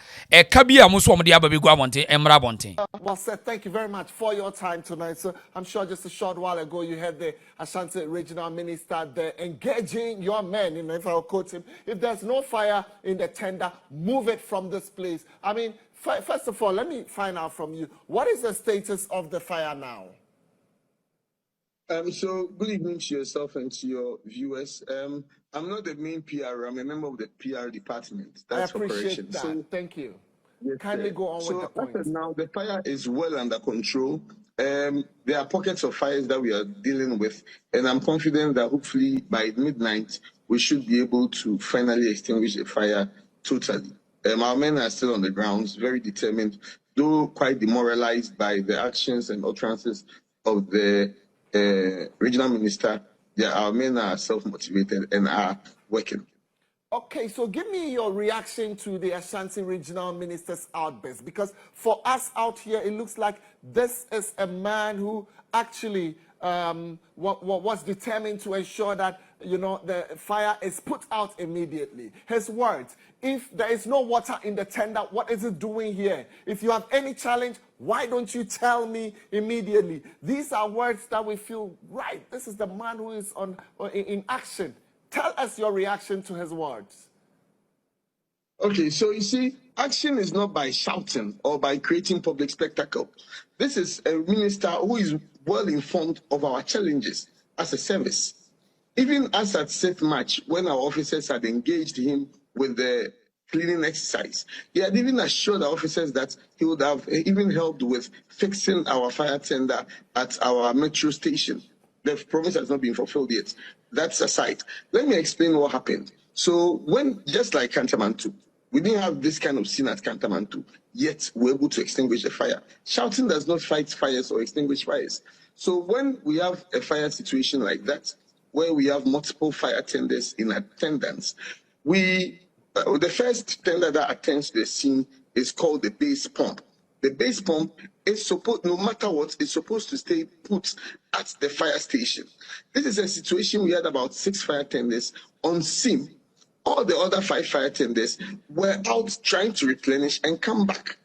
ka bia mo so omo de ababegu abonten emra abonten. Well said. Thank you very much for your time tonight. So I'm sure just a short while ago you had the Ashanti regional minister there engaging your men, if I'll quote him, if there's no fire in the tender, move it from this place. I mean, first of all, let me find out from you, what is the status of the fire now? So good evening to yourself and to your viewers. I'm not the main PR, I'm a member of the PR department. That's I appreciate that. So, thank you. Yes, kindly go on with the point. So now the fire is well under control. There are pockets of fires that we are dealing with, and I'm confident that hopefully by midnight we should be able to finally extinguish the fire totally. Our men are still on the grounds, very determined, though quite demoralized by the actions and utterances of the regional minister. Yeah, our men are self-motivated and are working. Okay, so give me your reaction to the Ashanti regional minister's outburst, because for us out here, it looks like this is a man who actually was determined to ensure that, you know, the fire is put out immediately. His words, if there is no water in the tender, what is it doing here? If you have any challenge, why don't you tell me immediately? These are words that we feel, right, this is the man who is in action. Tell us your reaction to his words. Okay, so you see, action is not by shouting or by creating public spectacle. This is a minister who is well informed of our challenges as a service. Even as at Safe March, when our officers had engaged him with the cleaning exercise, he had even assured our officers that he would have even helped with fixing our fire tender at our metro station. The promise has not been fulfilled yet. That's aside. Let me explain what happened. So when, just like Kantamantu, we didn't have this kind of scene at Kantamantu, yet we're able to extinguish the fire. Shouting does not fight fires or extinguish fires. So when we have a fire situation like that, where we have multiple fire tenders in attendance, the first tender that attends to the scene is called the base pump. The base pump is supposed, no matter what, is supposed to stay put at the fire station. This is a situation we had about 6 fire tenders on scene. All the other 5 fire tenders were out trying to replenish and come back.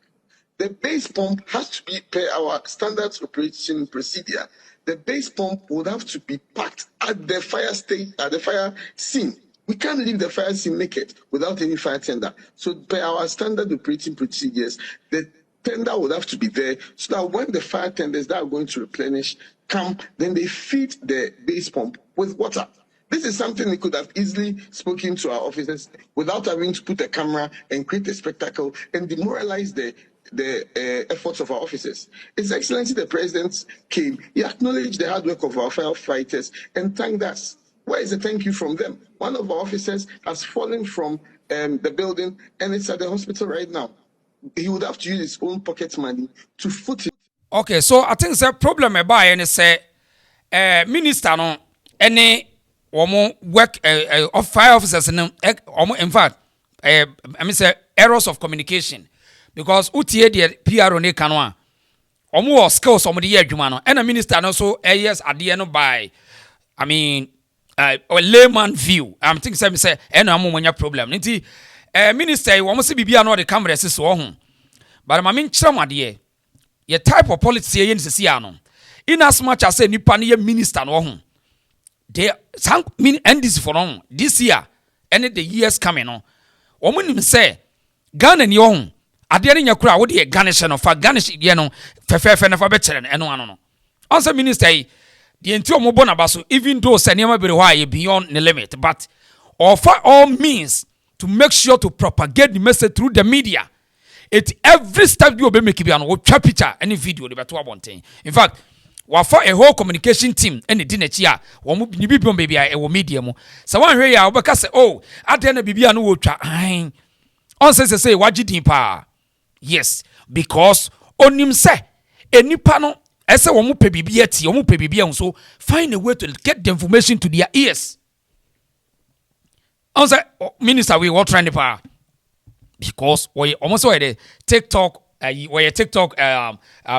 The base pump has to be per our standard operation procedure. The base pump would have to be packed at the fire scene. We can't leave the fire scene naked without any fire tender. So per our standard operating procedures, the tender would have to be there so that when the fire tenders that are going to replenish come, then they feed the base pump with water. This is something we could have easily spoken to our officers without having to put a camera and create a spectacle and demoralize the efforts of our officers. His Excellency the President came, he acknowledged the hard work of our firefighters and thanked us. Where is the thank you from them? One of our officers has fallen from the building and it's at the hospital right now. He would have to use his own pocket money to foot it. Okay, so I think the problem about any say minister no any work of fire officers in fact I mean say errors of communication, because utie the PR ne kanwa omo skills omo de adwuma no and a minister no so yes ade no by I mean a layman view. I'm thinking say eno amonya problem nti minister omo se bibia no de camera sisi wo ho, but ma me nkyerem ade ye type of politics ye nsisi ya no in as much as say nipa ne ye minister no ho they some mean NDC for no this year and the years coming on omo nim say Ghana ni ohun ade ne nyakura wo de garnish no fa garnish ye no fefefe na fa betere no eno ano no answer minister yi the enti omo na baso even though sanema bere ho beyond the limit but offer all means to make sure to propagate the message through the media. It every step you obey make no twa picture any video de beto abonten. In fact, we for a whole communication team and the dinechi a wo mu ni bibio baby a e wo media mu. So one hwe ya obeka say oh ade na bibia no wo twa an. On say wagidin pa. Yes, because onim say enipa no ese wo mu pe bibia ti, wo mu pe bibia so find a way to get the information to their ears. On say minister we what trend pa because we almost the TikTok we TikTok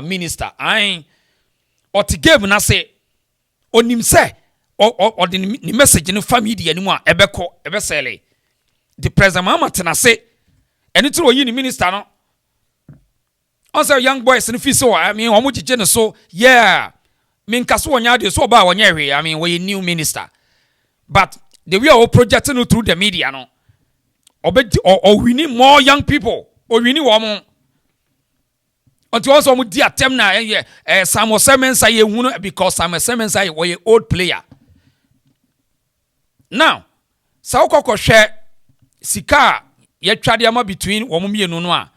minister I or to give na say onim say or the message in family anymore ebe sele the president mama tena say anything we ni minister no on say young boys in so I mean omo jije so yeah me nkaso wonya de so ba wonya hwe I mean we new minister but the way we projecting through the media no or we need more young people or we need one until also we di attempt na Samuel Semensa ye hunu because Samuel Semensa was an old player now sa ukoko hwe sika ye twade ama between wo mienu no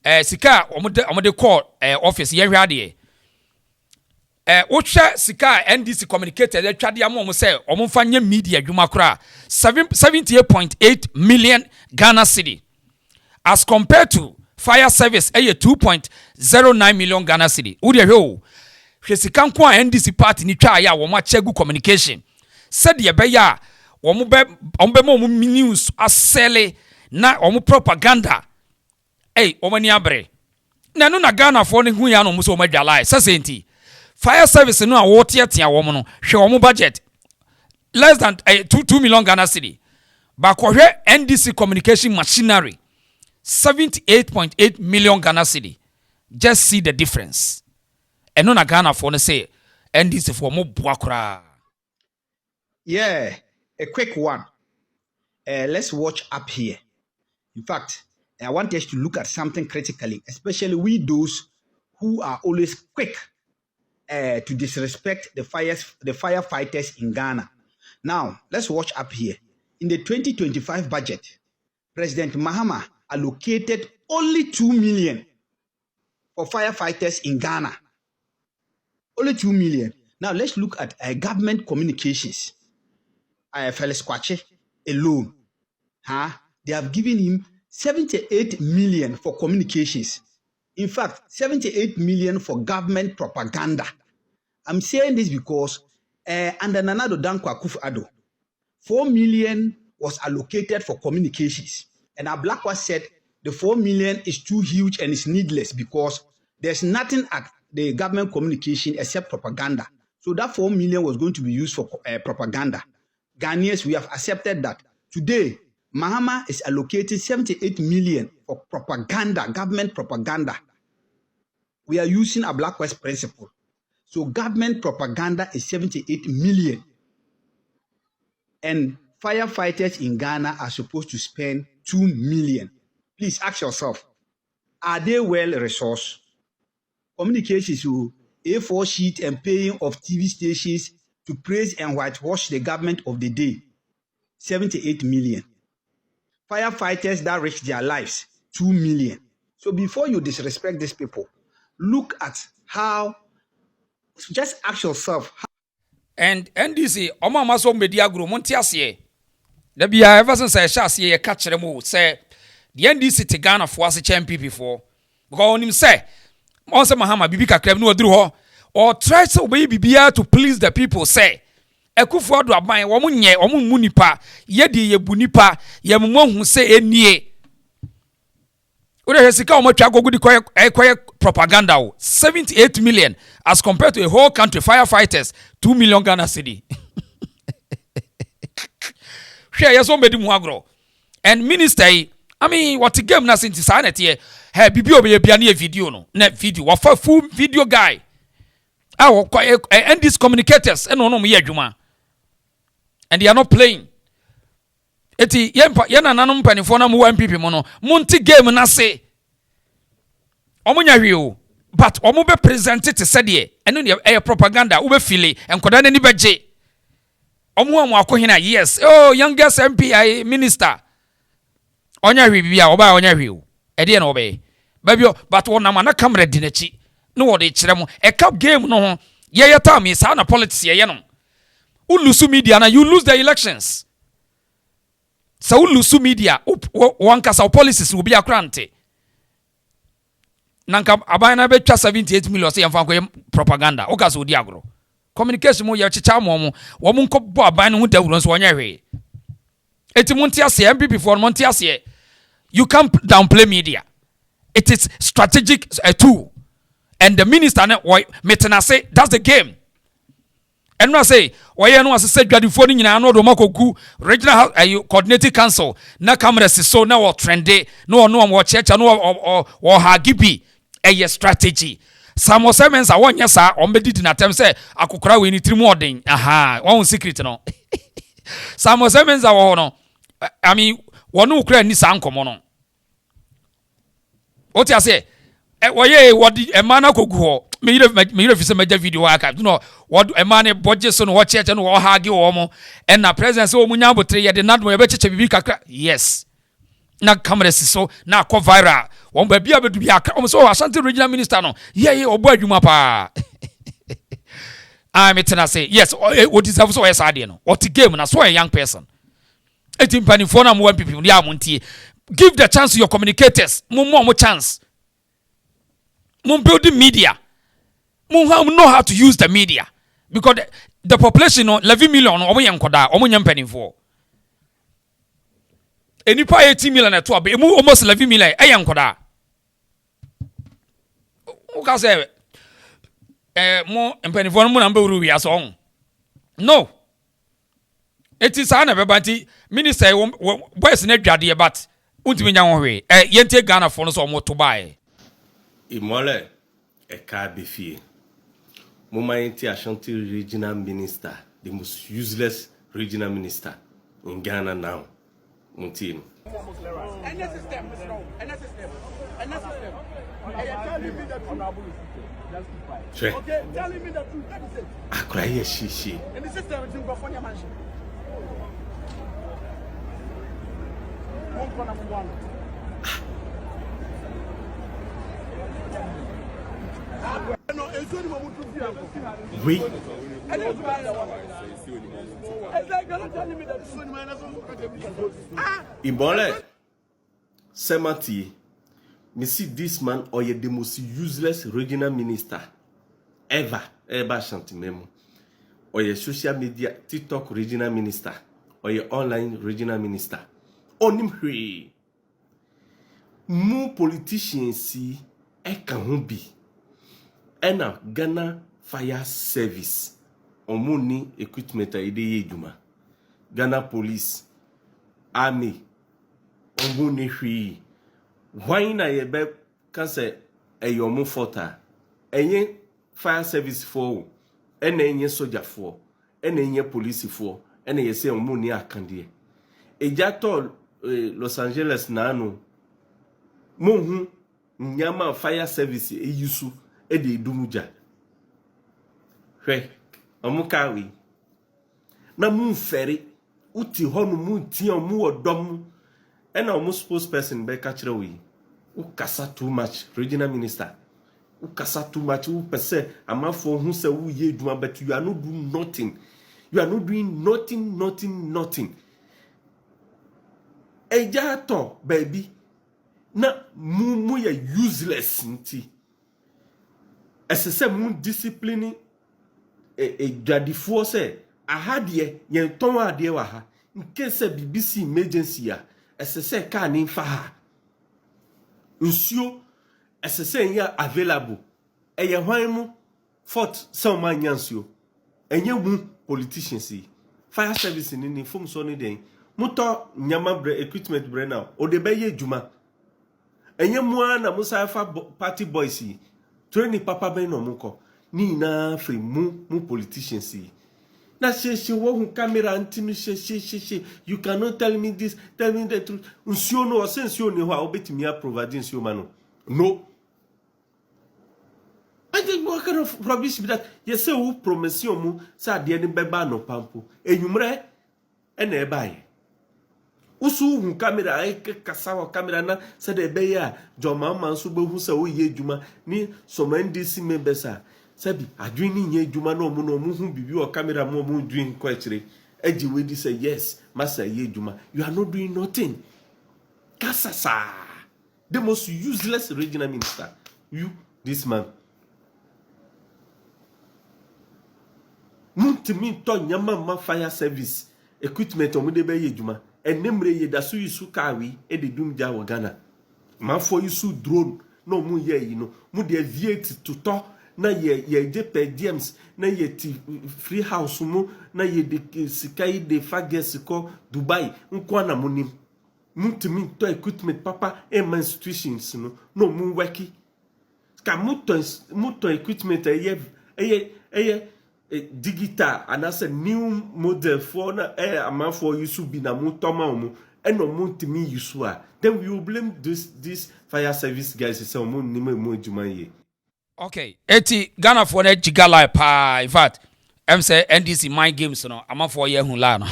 a sika omode call office ye hwe ade Ocha sika NDC communicated that twade am say omfa nya media adwuma kora 78.8 million Ghana cedi as compared to fire service 2.09 million Ghana cedi udi hwe hwe sika nko a NDC party ni twa ya wo ma chegu communication said ye be ya wo mo news asele na wo propaganda omani abre na no na Ghana for ne hu ya no mo so madwalai sasenti fire service no a wotiatia wo no hwe wo budget less than 2 million Ghana cedi ba ko hwe NDC communication machinery 78.8 million Ghana cedi just see the difference eno na Ghana for no say NDC for mo boa kra yeah a quick one let's watch up here in fact I want us to look at something critically especially we those who are always quick to disrespect the firefighters in Ghana. Now, let's watch up here. In the 2025 budget, President Mahama allocated only 2 million for firefighters in Ghana. Only 2 million. Now, let's look at government communications. Felix Kwache alone. They have given him 78 million for communications. In fact, 78 million for government propaganda. I'm saying this because under Nana Addo Dankwa Akufo-Addo, 4 million was allocated for communications. And Ablakwa said the 4 million is too huge and it's needless because there's nothing at the government communication except propaganda. So that 4 million was going to be used for propaganda. Ghanaians, we have accepted that. Today, Mahama is allocating 78 million for propaganda, government propaganda. We are using a Black West principle. So government propaganda is 78 million. And firefighters in Ghana are supposed to spend 2 million. Please ask yourself, are they well resourced? Communications, A4 sheet and paying of TV stations to praise and whitewash the government of the day, 78 million. Firefighters that risk their lives, 2 million. So before you disrespect these people, look at how, just ask yourself. And NDC, Oma Maso Media Group, Montiasier. There be ever since I shall see a catch them say the NDC to Ghana for us a champion before. Because on him say, Monsa Mahama Bibika Krem no drew or try to be to please the people, say. Ekufuado aban wo munye wo munipa yedi yebunipa yemmo hu se enie ure hesika o matwa gogu di koye propaganda 78 million as compared to a whole country firefighters 2 million Ghana cedi hwe yeso medi mu agro and minister I mean what game na sinti sanet here he bibi obe bia na video no na video wa fa full video guy and these communicators and no ye adwuma. And they are not playing. eti yena nanom panifo na mu MPP mo no monti game na se omunya hwe but omu be present it said ye eno ne propaganda wo be feel enkoda na ni beje omu amu akohina yes oh youngest MP minister onya hwe bibia oba onya hwe o ede na obe babio but wona ma na camera dinachi no wo de kire mo e cap game no ho ye time sa na politics ye no u lose media na you lose the elections so u lose media one kasa policies will be akrante nanka abana be twa 78 million say yamfa ko propaganda o kasa odi agro communication mo ye chicha mo wo mo nkobo abana hu dawuro so wonya hwe eti monti ase MPP for monti ase you can't downplay media. It is strategic tool. And the minister metena say that's the game. And I say why no as say dwadifo ni nyina no do makoku regional coordinating council na camera so na wo trende no wo checha no wo hagibi a strategy. Some semens are wonya sa ombedi na tem say akokora we ni trimu odin aha one secret no. Some semens are no I mean one ukra ni sa nkomo no. What you say? Woye wodi emana kogu ho me yire fi se meja video aka no wod emane budget so no wo church no wo hage wo mo and na presence wo munya botre ye de nadmo ye be cheche bibi kakra yes na camera so na ko viral won ba bia bedu bia aka so Ashanti regional minister no ye obo adwuma pa I metena say yes what deserve so yes ade no what game na so a young person etim panifo na mo MPP ya montie give the chance to your communicators mo chance Mun building media. Mun know how to use the media. Because the population, 11 million, omo yankoda, omo nyampenifo. Enipa 18 million at all, but almost 11 million, yankoda. Uka say, mo mpenifo mo number uru ya so. No. It is an everybody minister boys na dwade but untimi nya ho hwe. Yente Ghana for no so mo to buy. Imole Eka Befie. Mumayenti Ashanti regional minister, the most useless regional minister in Ghana now. Muntino. Okay, telling me the truth. That is it. I cry she. And the system is in California mansion. Oui. Ibole Semati, me see this man or the most useless regional minister ever Ashanti memo. Or your social media TikTok regional minister or your online regional minister. Onim hwe. Mu politicians see bi. Ena Ghana Fire Service omuni equipment ide yeduma. Ghana Police Army omuni hwi. Why na yebe kanse eyomu fota. Enye fire service for ena enye soldier for ena enye police for ena yese omuni akandie. Ejato Los Angeles na anu monhu nyama fire service eyusu ede dumuja hwe omukawi na mu fere uti honu mu ti omu odom ena omu spokesperson be ka kire we ukasa too much regional minister ukasa too much u pese amafo hu se wu ye duma but you are not doing nothing. You are not doing nothing. Ejato baby na mu ya useless nti esese mu discipline dwadifo se ahade yen ton ade wa ha nke se BBC emergency ya esese ka ni fa ha nsuo esese ya available eye hwan mu fort some man nsuo enye mu politicians fire service ni fom so ni den muto nyama equipment bre now o de be ye djuma enye mu na musa fa party boys training papa ben no muko ni na free mu politicians Na she wo camera antinu she. You cannot tell me this, tell me the truth. Unsio no sense ni ho a obetimi a provide nsio ma no. No. I think what kind of rubbish be that? Yes, say who promise you mu sa de ni beba no pampo. Enwumre e na e bae. Usu hu camera e kasa wa camera na se de be ya joma man so be hu se wo ye adwuma ni some NDC members a sabi adwin ni ye adwuma no mu hu bibi o camera mu dwin ko akire. Eji we di say yes, masa ye adwuma. You are not doing nothing. Kasasa. The most useless regional minister. You, this man. Muntimi to nyama fire service equipment omude be yeduma enemre yedaso yisu kawi e de dumja wo Ghana ma fo yisu drone no mu ye yi no mu de aviate to to na ye je per diems na ye ti free house mu na ye de sikai de fages ko Dubai nko na munim muntimi to equipment papa e man institutions no mu weki ka muto equipment eye digital and as a new model for na amount for you should be na mutoma omo eno muntimi yusua then we will blame this fire service guys say omo nime mo adwuma ye. Okay, eti Ghana for na jigala pa in fact em say NDC mind games no ama for ye hu la no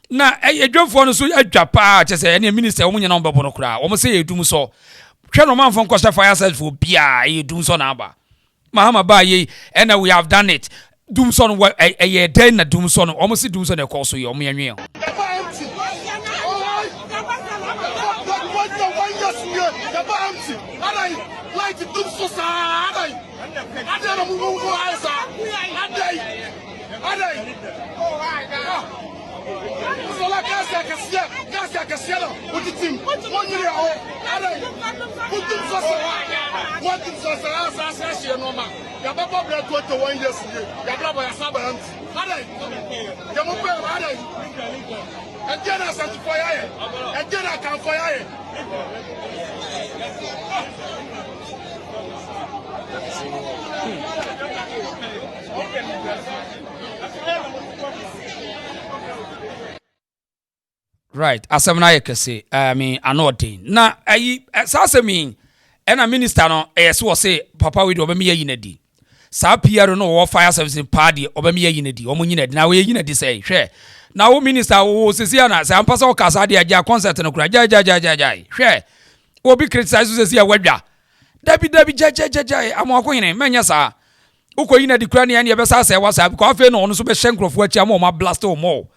na edwofo no so adwa pa che say ene minister omo nyina ombebo no kura omo say edum so hwe no man for nkosta fire service for bia edum so na aba Mahama ba ye and we have done it. Doomson a den na Doomson almost Doomson a course you me and right, asem na yekese I mean anodin na ayi sase mean ena minister no so say papa we do obemi yinadi sa PR no wo fire service party obemi yinadi omo yinadi na we yinadi say hwe na wo minister wo sesi ana say ampasa o kasa de agya concert no kura ja hwe obi criticize sesi ya wadwa dabi ja amako yine menya sa uko yinadi kura ne ya be sa say whatsapp ko afi no no so be hyenkrofo achi am o ma blast o mo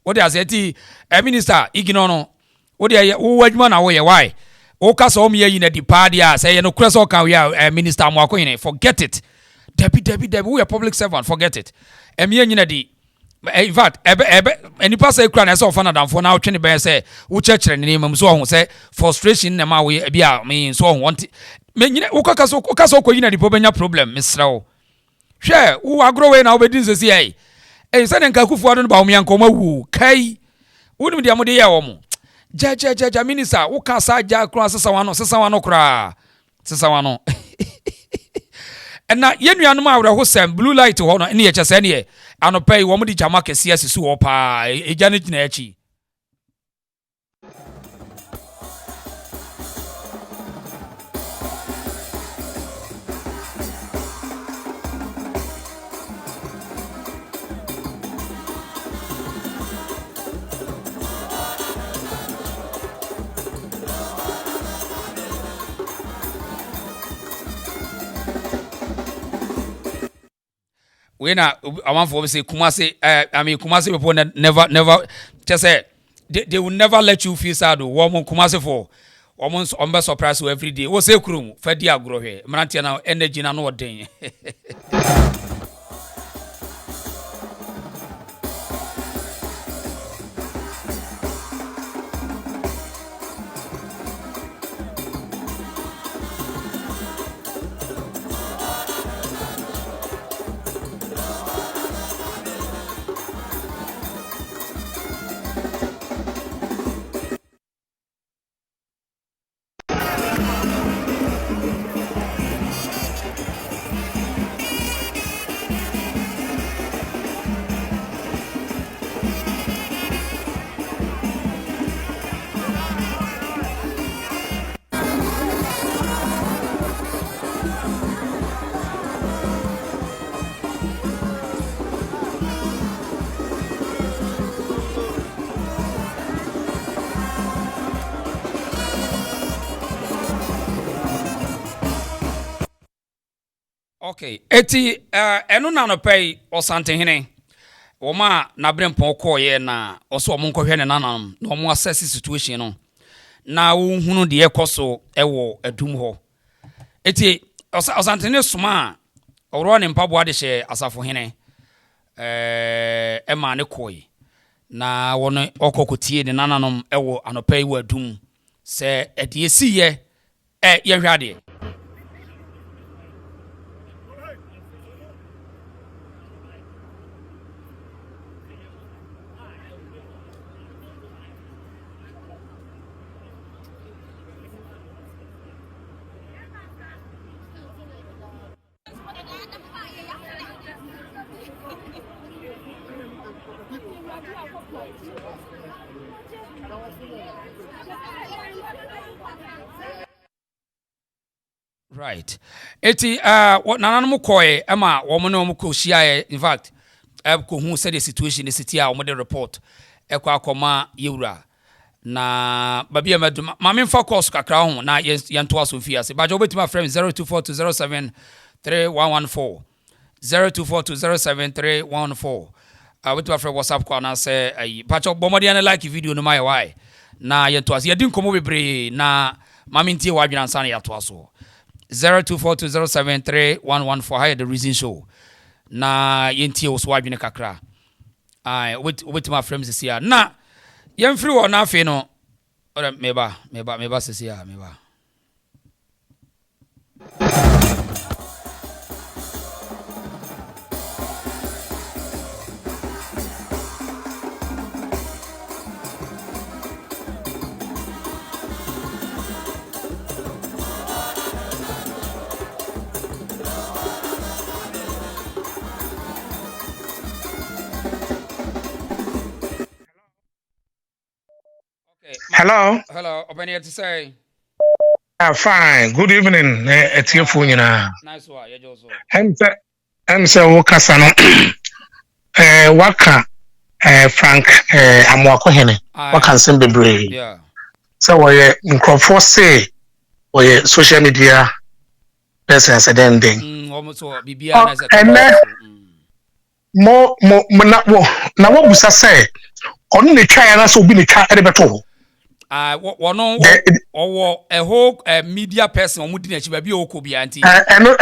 what they say ti minister igino no what they wo wadwuma na wo ye why o kasa o me yina di party a say no kura so kan we minister mo akoyine forget it debi we a public servant forget it me yina di in fact any pass e kura na say ofana damfo na otwe ne be say wo chekere ne mam so ho say frustration na ma we bia me so ho want me nyina wo kasa ko yina di po problem misra wo hwe wo agro we na obedin sesi ai sɛ nka kufuwa no ba wo mianko mawu kai wonim dia mo de ye wo mo ja minister wo ka sa ja kra sesa wano kra sesa wano na yenuanom awre ho sem blue light ho no ne ye kyese ne ye anopai wo mo di jama kese asisu wo pa eja ne gina achi we na aman for say Kumasi Kumasi people never just say they will never let you feel sad woman Kumasi for almost on be surprise you every day wo say krum fa di agro hwe mrantia na energy na no den Okay. Eti eno na no pay Asantehene. Woma na brempon koye na oso omonkɔhwɛ ne nanam na omo assess situation no. Na wo hunu de ekoso ewo adum ho. Eti Asantehene soma ɔwɔ ne mpaboa de hye Asafohene. Ema ne koye. Na wono okokotie ne nananom ewo anopai wo adum. Se edi esiye yehwade. Right. Eti what nananom koye ema wo ne wo ko hia in fact ko hu say the situation the city a wo de report ekwa akoma yewura na babia medum ma me focus kakra ho na yento aso fia se bajo betima frame 0242073114 0242073114 betima frame WhatsApp kwa na say bajo bomodi na like video no my why na yento aso yedin komo bebre na ma me ntie wa adwena nsa na yato aso 0242073114 high the reason show na yentie wo so adwene kakra ai obetima frames this year na yemfiri wo na afi no meba sisi ya meba. Hello. Hello, Obiri to say. Fine. Good evening. It's your phone, Nice one. Yeah, Joso. I'm so Casano. Waka. Frank. I'm Wakohene. Waka Simbe Bray. Yeah. So we microphone say we social media person said ending. Almost BBA nice. And more na what busa say. On the try and so be the try at the one or a whole media person or mudina chiba bi okobi anti no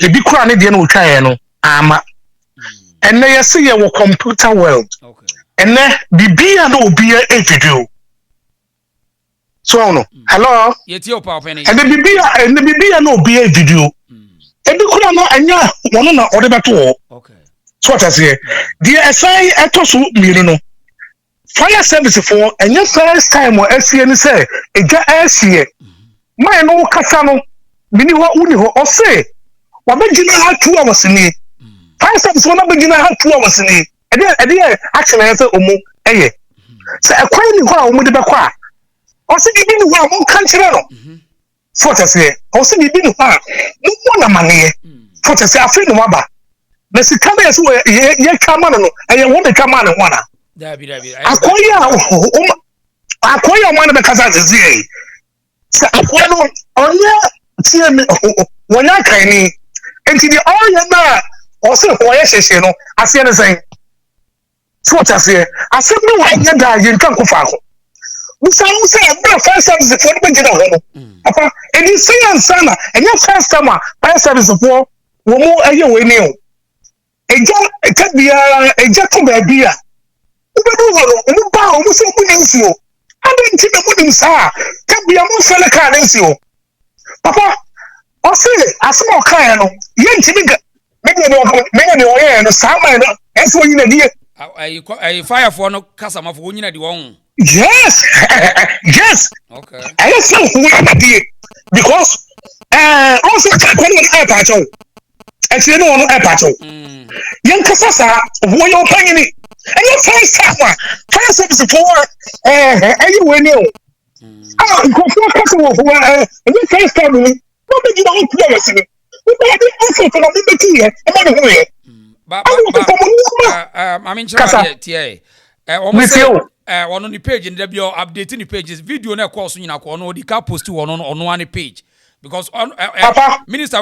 e bi kura ne de no twa no ama and you see your computer world okay and bibia no obi e video so no hello yeti o pa penny and bibia no obi e video e bi kura no anya one na ode beto okay so what I say the assign etosu miru no fire service for and your first time or SCN say a SCA. My no Casano, Mini what uni or say, what Benjamin had 2 hours in me. Fire service one Benjamin had 2 hours in me. And then actually I said, Omo, eh. So a quite wow with the Bakwa. Also, you didn't want one country. So what I say, also you didn't want no one money. So what I say, I feel no maba. Let's come as well, ye come on, and you want to come on and one. Akoya mwana bekaza zizi sa akwano onya tie me wonya kan ni enti di onya na o se ko ye hyehyɛ no ase ne sen so ta se ase bi wa nya da ye nkan ko fa ko musa musa bra first service for no gina ho no papa eni say ansa na enya first time first service for wo mu aye we ni o eja bia eja ko ba bia Papa, I say, I small kind of I fire for no customer for winning at the one. Yes, yes. Okay. I saw who because also air patch. Actually, no air patch. Young Cassasa, who you're paying it. And your first time, first service for anywhere new. Ah, customer for and your first time, nobody don't play us in it. We made it also for the here, and anyway. But I mean, almost on the page in the updating the pages, video na course in a corner, the car post to on one page because on Minister.